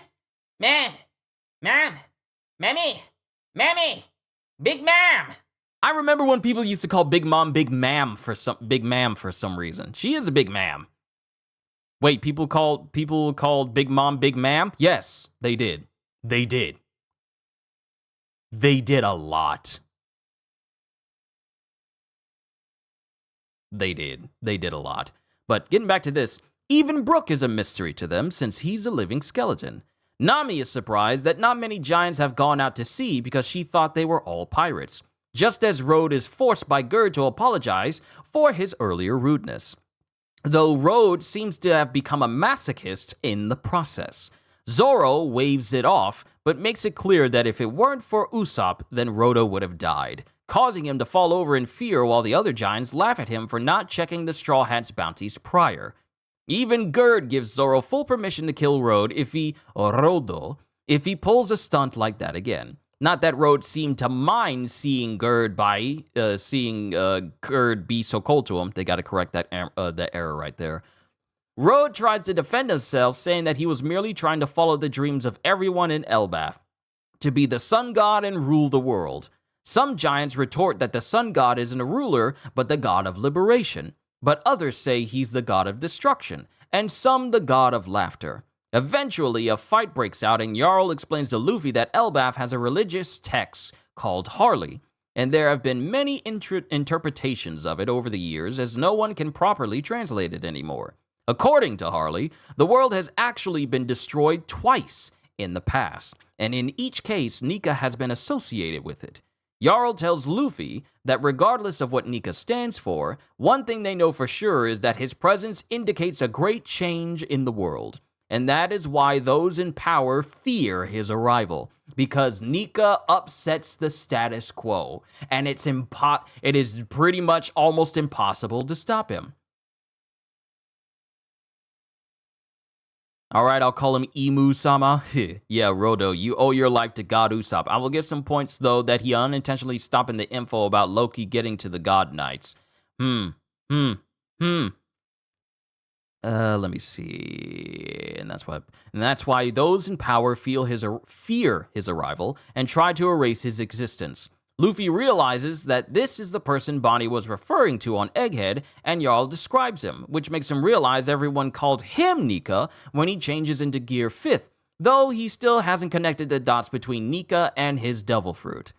[SPEAKER 4] Ma'am! Ma'am! Mammy! Mammy! Big Ma'am! I remember when people used to call Big Mom Big Ma'am for some reason. She is a big ma'am. Wait, people called Big Mom Big Ma'am? Yes, they did. They did. They did a lot. They did. They did a lot. But getting back to this, even Brook is a mystery to them since he's a living skeleton. Nami is surprised that not many giants have gone out to sea because she thought they were all pirates. Just as Road is forced by Gerd to apologize for his earlier rudeness. Though Road seems to have become a masochist in the process. Zoro waves it off, but makes it clear that if it weren't for Usopp, then Rhoda would have died, causing him to fall over in fear while the other giants laugh at him for not checking the Straw Hat's bounties prior. Even Gerd gives Zoro full permission to kill Road if he pulls a stunt like that again. Not that Road seemed to mind seeing Gerd be so cold to him. They got to correct that error right there. Road tries to defend himself, saying that he was merely trying to follow the dreams of everyone in Elbaf, to be the sun god and rule the world. Some giants retort that the sun god isn't a ruler, but the god of liberation. But others say he's the god of destruction, and some the god of laughter. Eventually, a fight breaks out, and Jarl explains to Luffy that Elbaf has a religious text called Harley, and there have been many interpretations of it over the years, as no one can properly translate it anymore. According to Harley, the world has actually been destroyed twice in the past, and in each case, Nika has been associated with it. Jarl tells Luffy that regardless of what Nika stands for, one thing they know for sure is that his presence indicates a great change in the world. And that is why those in power fear his arrival, because Nika upsets the status quo, and it is pretty much almost impossible to stop him. Alright, I'll call him Emu-sama. Yeah, Rodo, you owe your life to God Usopp. I will give some points, though, that he unintentionally stopping the info about Loki getting to the God Knights. Let me see. And that's why those in power fear his arrival and try to erase his existence. Luffy realizes that this is the person Bonnie was referring to on Egghead, and Jarl describes him, which makes him realize everyone called him Nika when he changes into Gear 5th, though he still hasn't connected the dots between Nika and his devil fruit.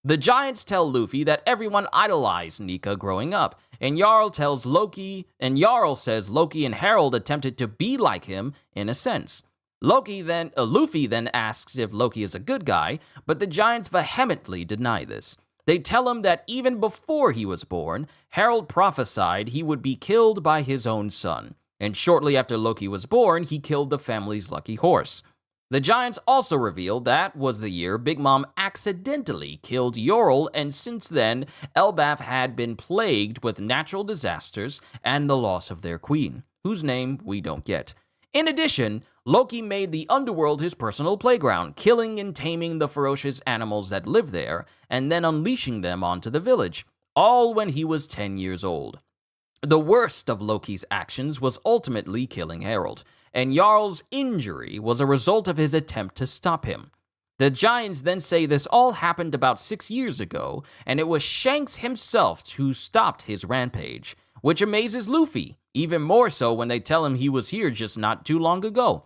[SPEAKER 4] The giants tell Luffy that everyone idolized Nika growing up, and Jarl says Loki and Harold attempted to be like him in a sense. Luffy then asks if Loki is a good guy, but the giants vehemently deny this. They tell him that even before he was born, Harold prophesied he would be killed by his own son, and shortly after Loki was born, he killed the family's lucky horse. The giants also revealed that was the year Big Mom accidentally killed Yorl, and since then, Elbaf had been plagued with natural disasters and the loss of their queen, whose name we don't get. In addition, Loki made the underworld his personal playground, killing and taming the ferocious animals that live there, and then unleashing them onto the village, all when he was 10 years old. The worst of Loki's actions was ultimately killing Harold, and Jarl's injury was a result of his attempt to stop him. The giants then say this all happened about 6 years ago, and it was Shanks himself who stopped his rampage, which amazes Luffy, even more so when they tell him he was here just not too long ago.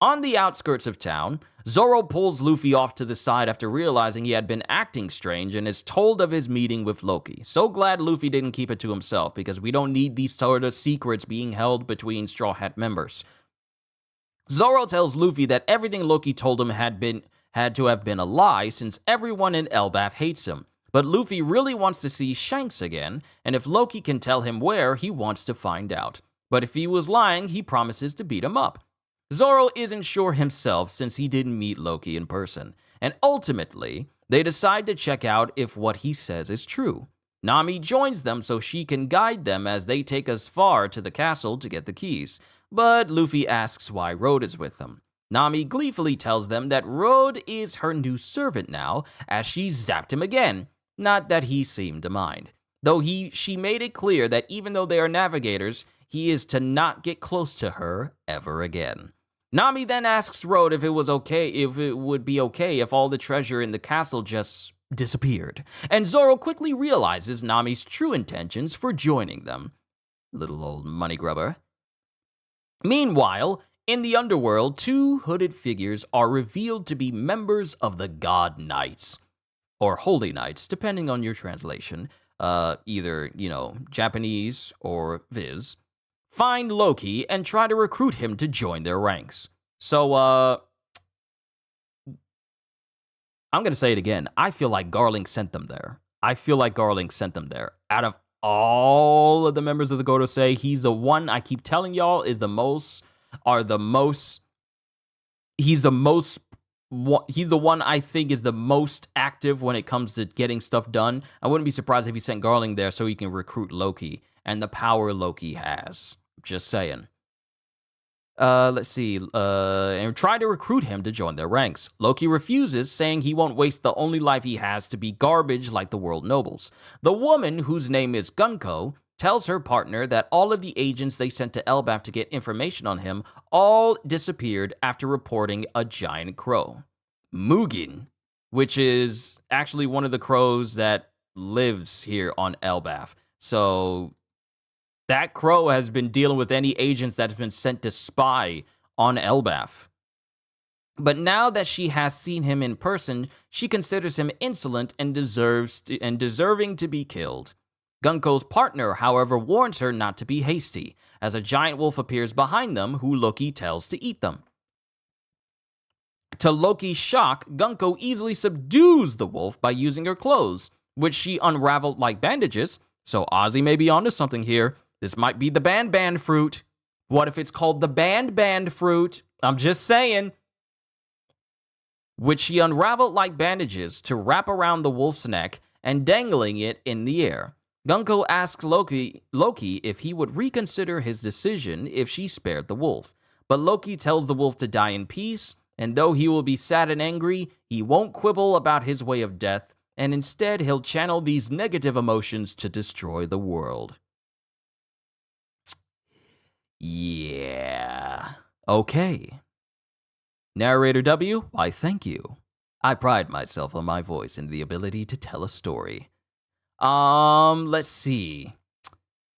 [SPEAKER 4] On the outskirts of town, Zoro pulls Luffy off to the side after realizing he had been acting strange and is told of his meeting with Loki. So glad Luffy didn't keep it to himself, because we don't need these sort of secrets being held between Straw Hat members. Zoro tells Luffy that everything Loki told him had to have been a lie, since everyone in Elbaf hates him,
[SPEAKER 1] But Luffy really wants to see Shanks again, and if Loki can tell him where, he wants to find out. But if he was lying, he promises to beat him up. Zoro isn't sure himself since he didn't meet Loki in person, and ultimately, they decide to check out if what he says is true. Nami joins them so she can guide them as they take us far to the castle to get the keys, but Luffy asks why Road is with them. Nami gleefully tells them that Road is her new servant now, as she zapped him again. Not that he seemed to mind. Though she made it clear that even though they are navigators, he is to not get close to her ever again. Nami then asks Road if it would be okay if all the treasure in the castle just disappeared. And Zoro quickly realizes Nami's true intentions for joining them. Little old money grubber. Meanwhile, in the underworld, two hooded figures are revealed to be members of the God Knights. Or Holy Knights, depending on your translation. Either, Japanese or Viz. Find Loki and try to recruit him to join their ranks. So, I'm going to say it again. I feel like Garling sent them there. Out of all of the members of the Godosei, he's the one I keep telling y'all he's the one I think is the most active when it comes to getting stuff done. I wouldn't be surprised if he sent Garling there so he can recruit Loki and the power Loki has. Just saying. Let's see. And try to recruit him to join their ranks. Loki refuses, saying he won't waste the only life he has to be garbage like the world nobles. The woman, whose name is Gunko, tells her partner that all of the agents they sent to Elbaf to get information on him all disappeared after reporting a giant crow. Mugen, which is actually one of the crows that lives here on Elbaf. So that crow has been dealing with any agents that's been sent to spy on Elbaf. But now that she has seen him in person, she considers him insolent and deserving to be killed. Gunko's partner, however, warns her not to be hasty, as a giant wolf appears behind them, who Loki tells to eat them. To Loki's shock, Gunko easily subdues the wolf by using her clothes, which she unraveled like bandages, so Ozzy may be onto something here. This might be the band fruit. What if it's called the band fruit? I'm just saying. Which she unraveled like bandages to wrap around the wolf's neck and dangling it in the air. Gunko asks Loki if he would reconsider his decision if she spared the wolf. But Loki tells the wolf to die in peace, and though he will be sad and angry, he won't quibble about his way of death, and instead he'll channel these negative emotions to destroy the world. Yeah. Okay. Narrator W, why thank you. I pride myself on my voice and the ability to tell a story. Let's see.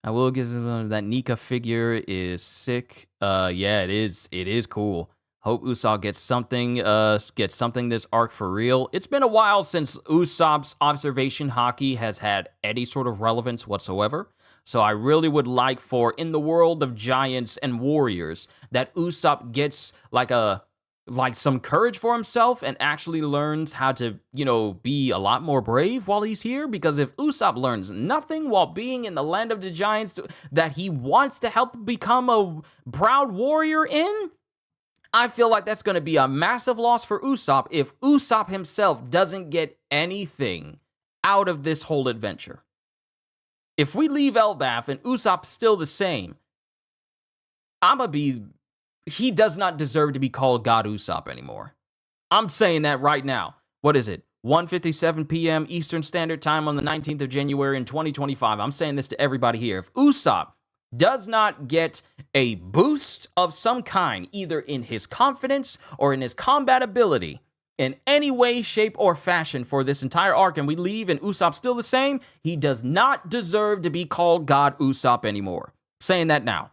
[SPEAKER 1] I will give that Nika figure is sick. Yeah, it is cool. Hope Usopp gets something this arc for real. It's been a while since Usopp's observation haki has had any sort of relevance whatsoever. So I really would like for, in the world of giants and warriors, that Usopp gets like some courage for himself and actually learns how to, be a lot more brave while he's here. Because if Usopp learns nothing while being in the land of the giants that he wants to help become a proud warrior in, I feel like that's going to be a massive loss for Usopp if Usopp himself doesn't get anything out of this whole adventure. If we leave Elbaf and Usopp's still the same, he does not deserve to be called God Usopp anymore. I'm saying that right now. What is it? 1:57 p.m. Eastern Standard Time on the 19th of January in 2025. I'm saying this to everybody here. If Usopp does not get a boost of some kind, either in his confidence or in his combat ability, in any way, shape, or fashion for this entire arc, and we leave and Usopp's still the same, he does not deserve to be called God Usopp anymore. Saying that now.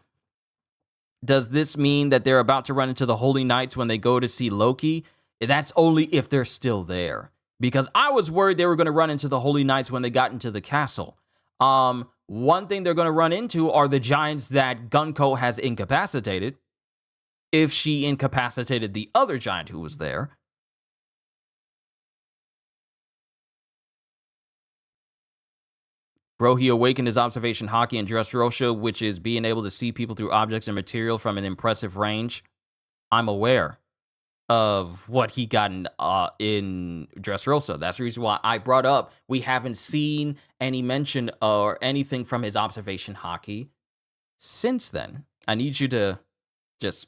[SPEAKER 1] Does this mean that they're about to run into the Holy Knights when they go to see Loki? That's only if they're still there. Because I was worried they were going to run into the Holy Knights when they got into the castle. One thing they're going to run into are the giants that Gunko has incapacitated. If she incapacitated the other giant who was there. Bro, he awakened his observation haki in Dressrosa, which is being able to see people through objects and material from an impressive range. I'm aware of what he got in Dressrosa. That's the reason why I brought up we haven't seen any mention or anything from his observation haki since then. I need you to just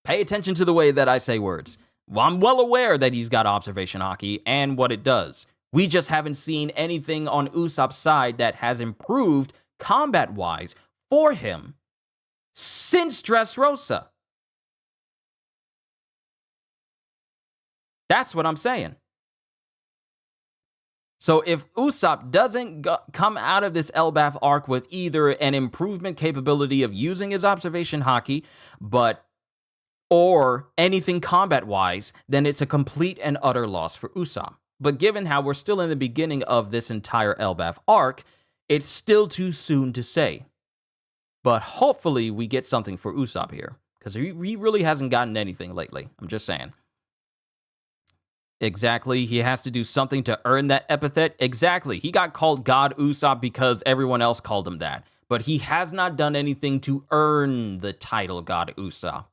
[SPEAKER 1] pay attention to the way that I say words. Well, I'm well aware that he's got observation haki and what it does. We just haven't seen anything on Usopp's side that has improved combat-wise for him since Dressrosa. That's what I'm saying. So if Usopp doesn't come out of this Elbaf arc with either an improvement capability of using his observation haki, or anything combat-wise, then it's a complete and utter loss for Usopp. But given how we're still in the beginning of this entire Elbaf arc, it's still too soon to say. But hopefully we get something for Usopp here, because he really hasn't gotten anything lately. I'm just saying. Exactly, he has to do something to earn that epithet. Exactly, he got called God Usopp because everyone else called him that. But he has not done anything to earn the title God Usopp.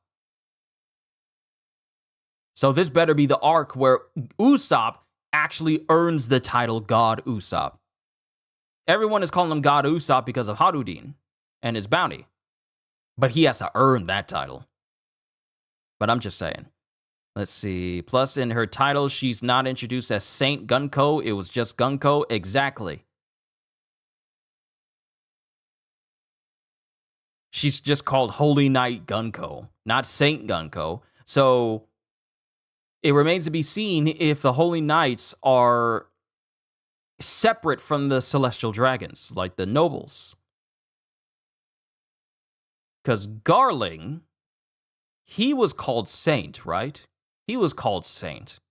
[SPEAKER 1] So this better be the arc where Usopp actually earns the title God Usopp. Everyone is calling him God Usopp because of Harudin and his bounty. But he has to earn that title. But I'm just saying. Let's see. Plus, in her title, she's not introduced as Saint Gunko. It was just Gunko. Exactly. She's just called Holy Knight Gunko, not Saint Gunko. So it remains to be seen if the Holy Knights are separate from the Celestial Dragons, like the nobles. Because Garling, he was called Saint, right? He was called Saint.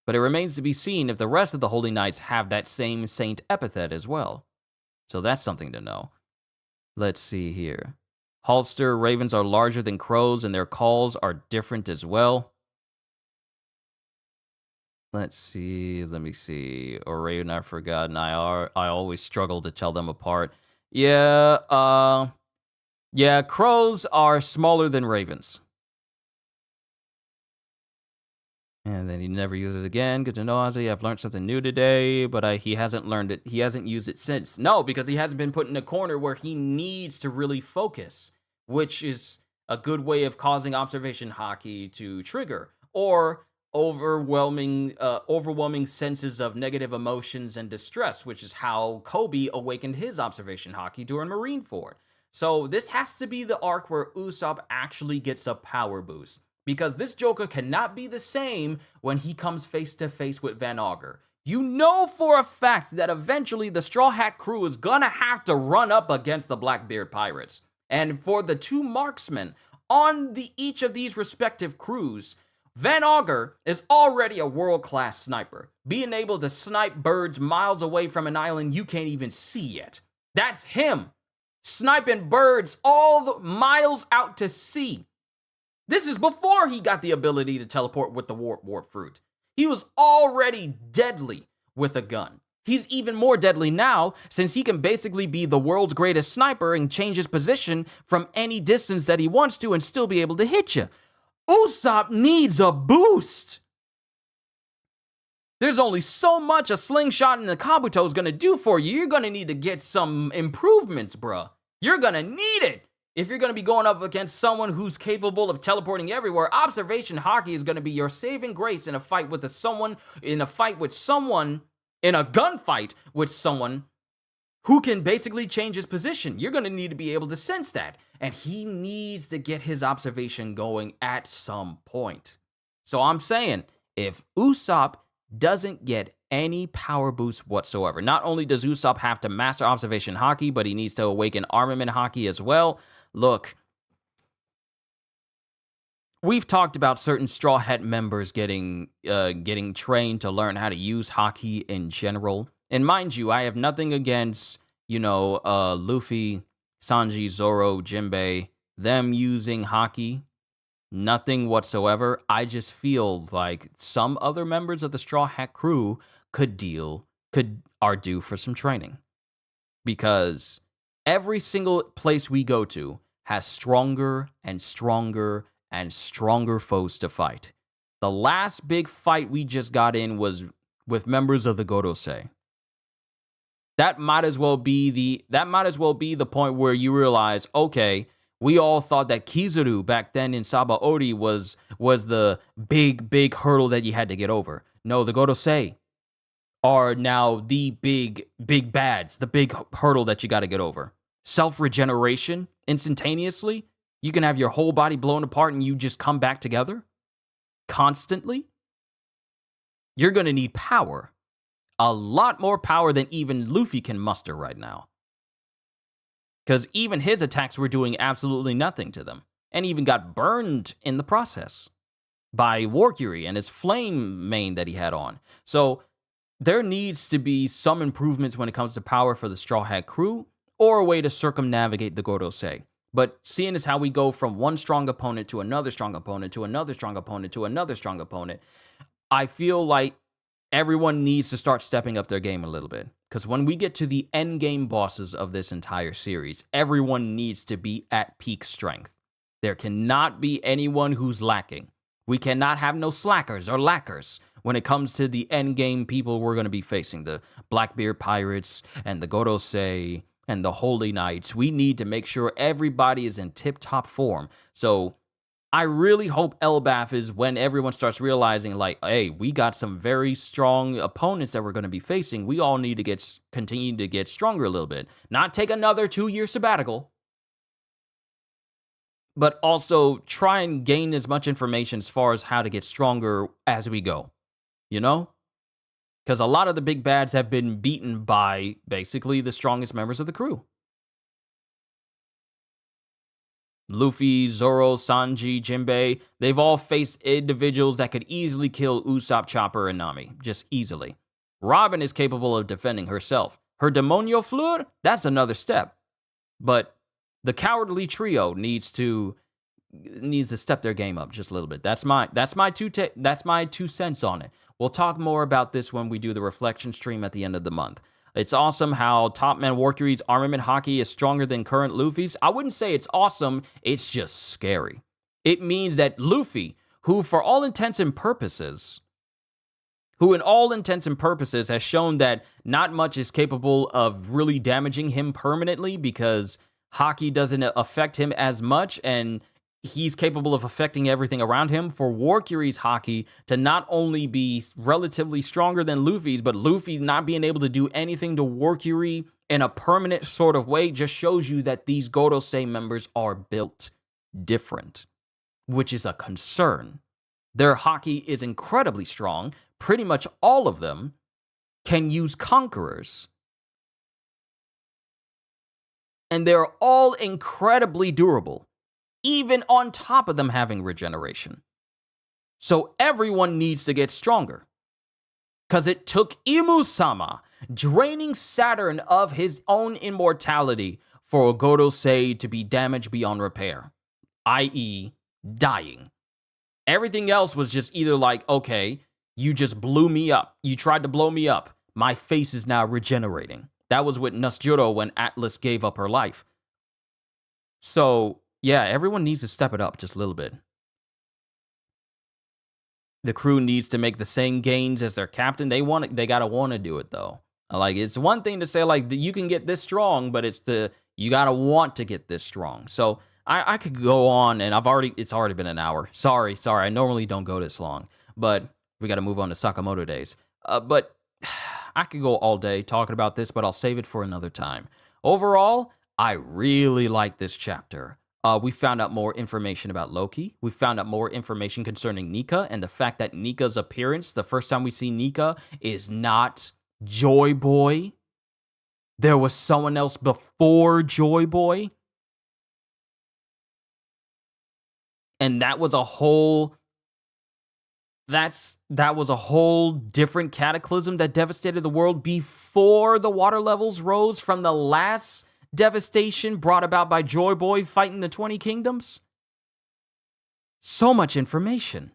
[SPEAKER 1] But it remains to be seen if the rest of the Holy Knights have that same Saint epithet as well. So that's something to know. Let's see here. Halster ravens are larger than crows, and their calls are different as well. Let's see. Let me see. Or raven I've forgotten. I always struggle to tell them apart. Yeah, crows are smaller than ravens. And then he never uses it again. Good to know, Ozzy. I've learned something new today, but he hasn't learned it. He hasn't used it since. No, because he hasn't been put in a corner where he needs to really focus, which is a good way of causing observation haki to trigger, or overwhelming senses of negative emotions and distress, which is how Kobe awakened his observation haki during Marineford. So this has to be the arc where Usopp actually gets a power boost. Because this Joker cannot be the same when he comes face to face with Van Augur. You know for a fact that eventually the Straw Hat crew is gonna have to run up against the Blackbeard pirates. And for the two marksmen on each of these respective crews, Van Augur is already a world-class sniper, being able to snipe birds miles away from an island you can't even see yet. That's him, sniping birds all the miles out to sea. This is before he got the ability to teleport with the warp fruit. He was already deadly with a gun. He's even more deadly now since he can basically be the world's greatest sniper and change his position from any distance that he wants to and still be able to hit you. Usopp needs a boost. There's only so much a slingshot and the Kabuto is going to do for you. You're going to need to get some improvements, bruh. You're going to need it. If you're going to be going up against someone who's capable of teleporting everywhere, observation haki is going to be your saving grace in a fight with someone, in a gunfight with someone who can basically change his position. You're going to need to be able to sense that. And he needs to get his observation going at some point. So I'm saying, if Usopp doesn't get any power boost whatsoever, not only does Usopp have to master observation haki, but he needs to awaken armament haki as well. Look, we've talked about certain Straw Hat members getting trained to learn how to use haki in general. And mind you, I have nothing against, Luffy, Sanji, Zoro, Jinbei, them using haki. Nothing whatsoever. I just feel like some other members of the Straw Hat crew are due for some training. because every single place we go to has stronger and stronger and stronger foes to fight. The last big fight we just got in was with members of the Gorosei. That might as well be the point where you realize, okay, we all thought that Kizuru back then in Sabaody was the big hurdle that you had to get over. No, the Gorosei are now the big bads, the big hurdle that you got to get over. Self-regeneration instantaneously. You can have your whole body blown apart and you just come back together constantly. You're going to need power. A lot more power than even Luffy can muster right now. Because even his attacks were doing absolutely nothing to them. And even got burned in the process by Warcury and his flame mane that he had on. So there needs to be some improvements when it comes to power for the Straw Hat crew, or a way to circumnavigate the Gorosei. But seeing as how we go from one strong opponent to another strong opponent to another strong opponent to another strong opponent, I feel like everyone needs to start stepping up their game a little bit. Because when we get to the end game bosses of this entire series, everyone needs to be at peak strength. There cannot be anyone who's lacking. We cannot have no slackers or lackers when it comes to the end game people we're going to be facing. The Blackbeard Pirates and the Gorosei and the Holy Knights. We need to make sure everybody is in tip-top form. So I really hope Elbaf is when everyone starts realizing, like, hey, we got some very strong opponents that we're going to be facing. We all need to continue to get stronger a little bit. Not take another 2-year sabbatical, but also try and gain as much information as far as how to get stronger as we go. You know? Because a lot of the big bads have been beaten by basically the strongest members of the crew. Luffy, Zoro, Sanji, Jinbei, they've all faced individuals that could easily kill Usopp, Chopper, and Nami. Just easily. Robin is capable of defending herself. Her Demonio Fleur, that's another step. But the Cowardly Trio needs to step their game up just a little bit. That's my 2 cents on it. We'll talk more about this when we do the reflection stream at the end of the month. It's awesome how Top Man Warcury's armament hockey is stronger than current Luffy's. I wouldn't say it's awesome, it's just scary. It means that Luffy, who in all intents and purposes has shown that not much is capable of really damaging him permanently because hockey doesn't affect him as much, and he's capable of affecting everything around him. For Warcury's hockey to not only be relatively stronger than Luffy's, but Luffy not being able to do anything to Warcury in a permanent sort of way just shows you that these Gorosei members are built different, which is a concern. Their hockey is incredibly strong. Pretty much all of them can use conquerors. And they're all incredibly durable, even on top of them having regeneration. So everyone needs to get stronger. Because it took Imu-sama draining Saturn of his own immortality for Gorosei to be damaged beyond repair, i.e., dying. Everything else was just either like, okay, you just blew me up. You tried to blow me up. My face is now regenerating. That was with Nusjuro when Atlas gave up her life. So, yeah, everyone needs to step it up just a little bit. The crew needs to make the same gains as their captain. They gotta want to do it, though. Like, it's one thing to say, like, you can get this strong, but you gotta want to get this strong. So, I could go on, and it's already been an hour. Sorry, I normally don't go this long. But we gotta move on to Sakamoto days. But I could go all day talking about this, but I'll save it for another time. Overall, I really like this chapter. We found out more information about Loki. We found out more information concerning Nika, and the fact that Nika's appearance, the first time we see Nika, is not Joy Boy. There was someone else before Joy Boy. And that was a whole different cataclysm that devastated the world before the water levels rose from the last devastation brought about by Joy Boy fighting the 20 Kingdoms. So much information.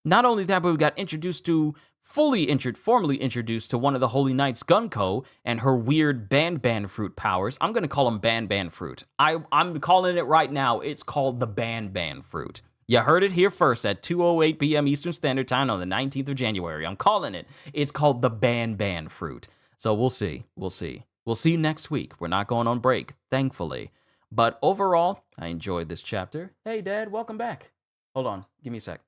[SPEAKER 1] Not only that, but we got introduced to formally introduced to one of the Holy Knights, Gunko, and her weird ban fruit powers. I'm going to call them ban fruit. I'm calling it right now. It's called the ban fruit. You heard it here first at 2:08 p.m. Eastern Standard Time on the 19th of January. I'm calling it. It's called the ban fruit. So we'll see. We'll see. We'll see you next week. We're not going on break, thankfully. But overall, I enjoyed this chapter. Hey, Dad, welcome back. Hold on. Give me a sec.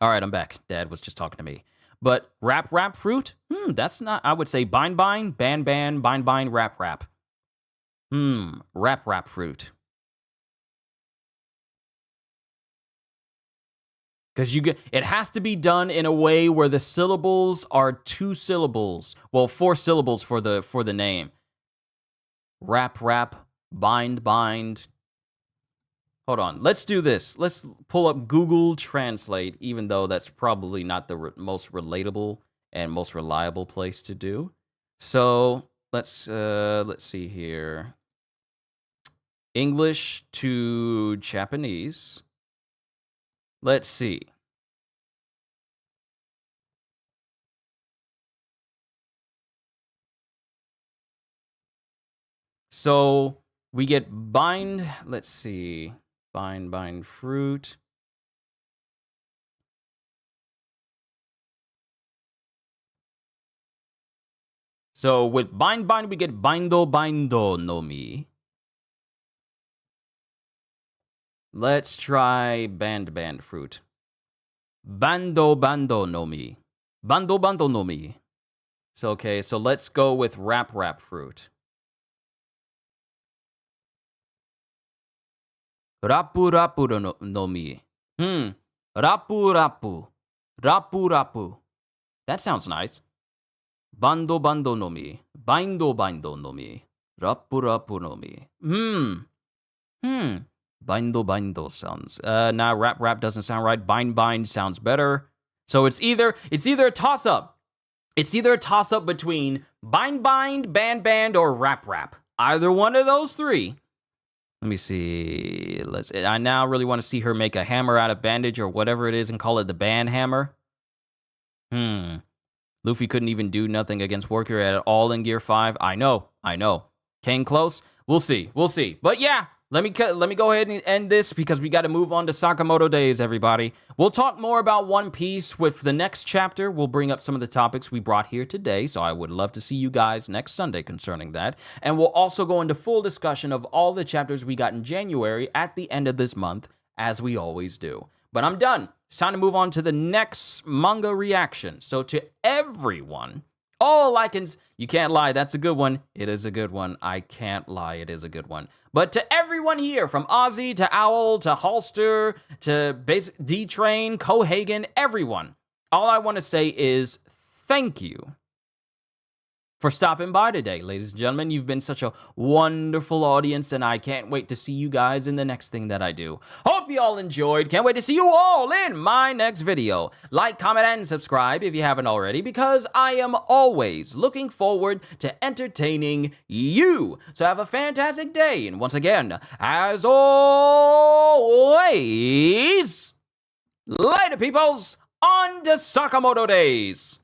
[SPEAKER 1] All right, I'm back. Dad was just talking to me. But wrap fruit? That's not, I would say ban, bind, wrap. Wrap fruit. Because it has to be done in a way where the syllables are 2 syllables. Well, 4 syllables for the name. Wrap, bind. Hold on, let's do this. Let's pull up Google Translate, even though that's probably not the most relatable and most reliable place to do. So let's see here. English to Japanese. Let's see. So we get bind. Let's see. Bind fruit. So with bind, we get bindo no mi. Let's try band fruit. Bando no mi. Bando no mi. So okay, so let's go with wrap fruit. Rapu no mi. Rapu. That sounds nice. Bando no mi. Bindo no mi. Rapu no mi. Bindo sounds. Nah, wrap doesn't sound right. Bind sounds better. So it's either a toss up. It's either a toss up between bind, band, or wrap. Either one of those 3. Let me see. I now really want to see her make a hammer out of bandage or whatever it is and call it the band hammer. Luffy couldn't even do nothing against Worker at all in Gear 5. I know. Came close. We'll see. But yeah, let me go ahead and end this because we got to move on to Sakamoto Days, everybody. We'll talk more about One Piece with the next chapter. We'll bring up some of the topics we brought here today, so I would love to see you guys next Sunday concerning that. And we'll also go into full discussion of all the chapters we got in January at the end of this month, as we always do. But I'm done. It's time to move on to the next manga reaction. So to everyone, all I can... You can't lie, that's a good one. It is a good one. I can't lie, it is a good one. But to everyone here, from Ozzy to Owl to Halster to D-Train, Cohagen, everyone, all I want to say is thank you for stopping by today, ladies and gentlemen. You've been such a wonderful audience, and I can't wait to see you guys in the next thing that I do. Hope you all enjoyed. Can't wait to see you all in my next video. Like, comment, and subscribe if you haven't already, because I am always looking forward to entertaining you. So have a fantastic day, and once again, as always, later, peoples, on to Sakamoto Days.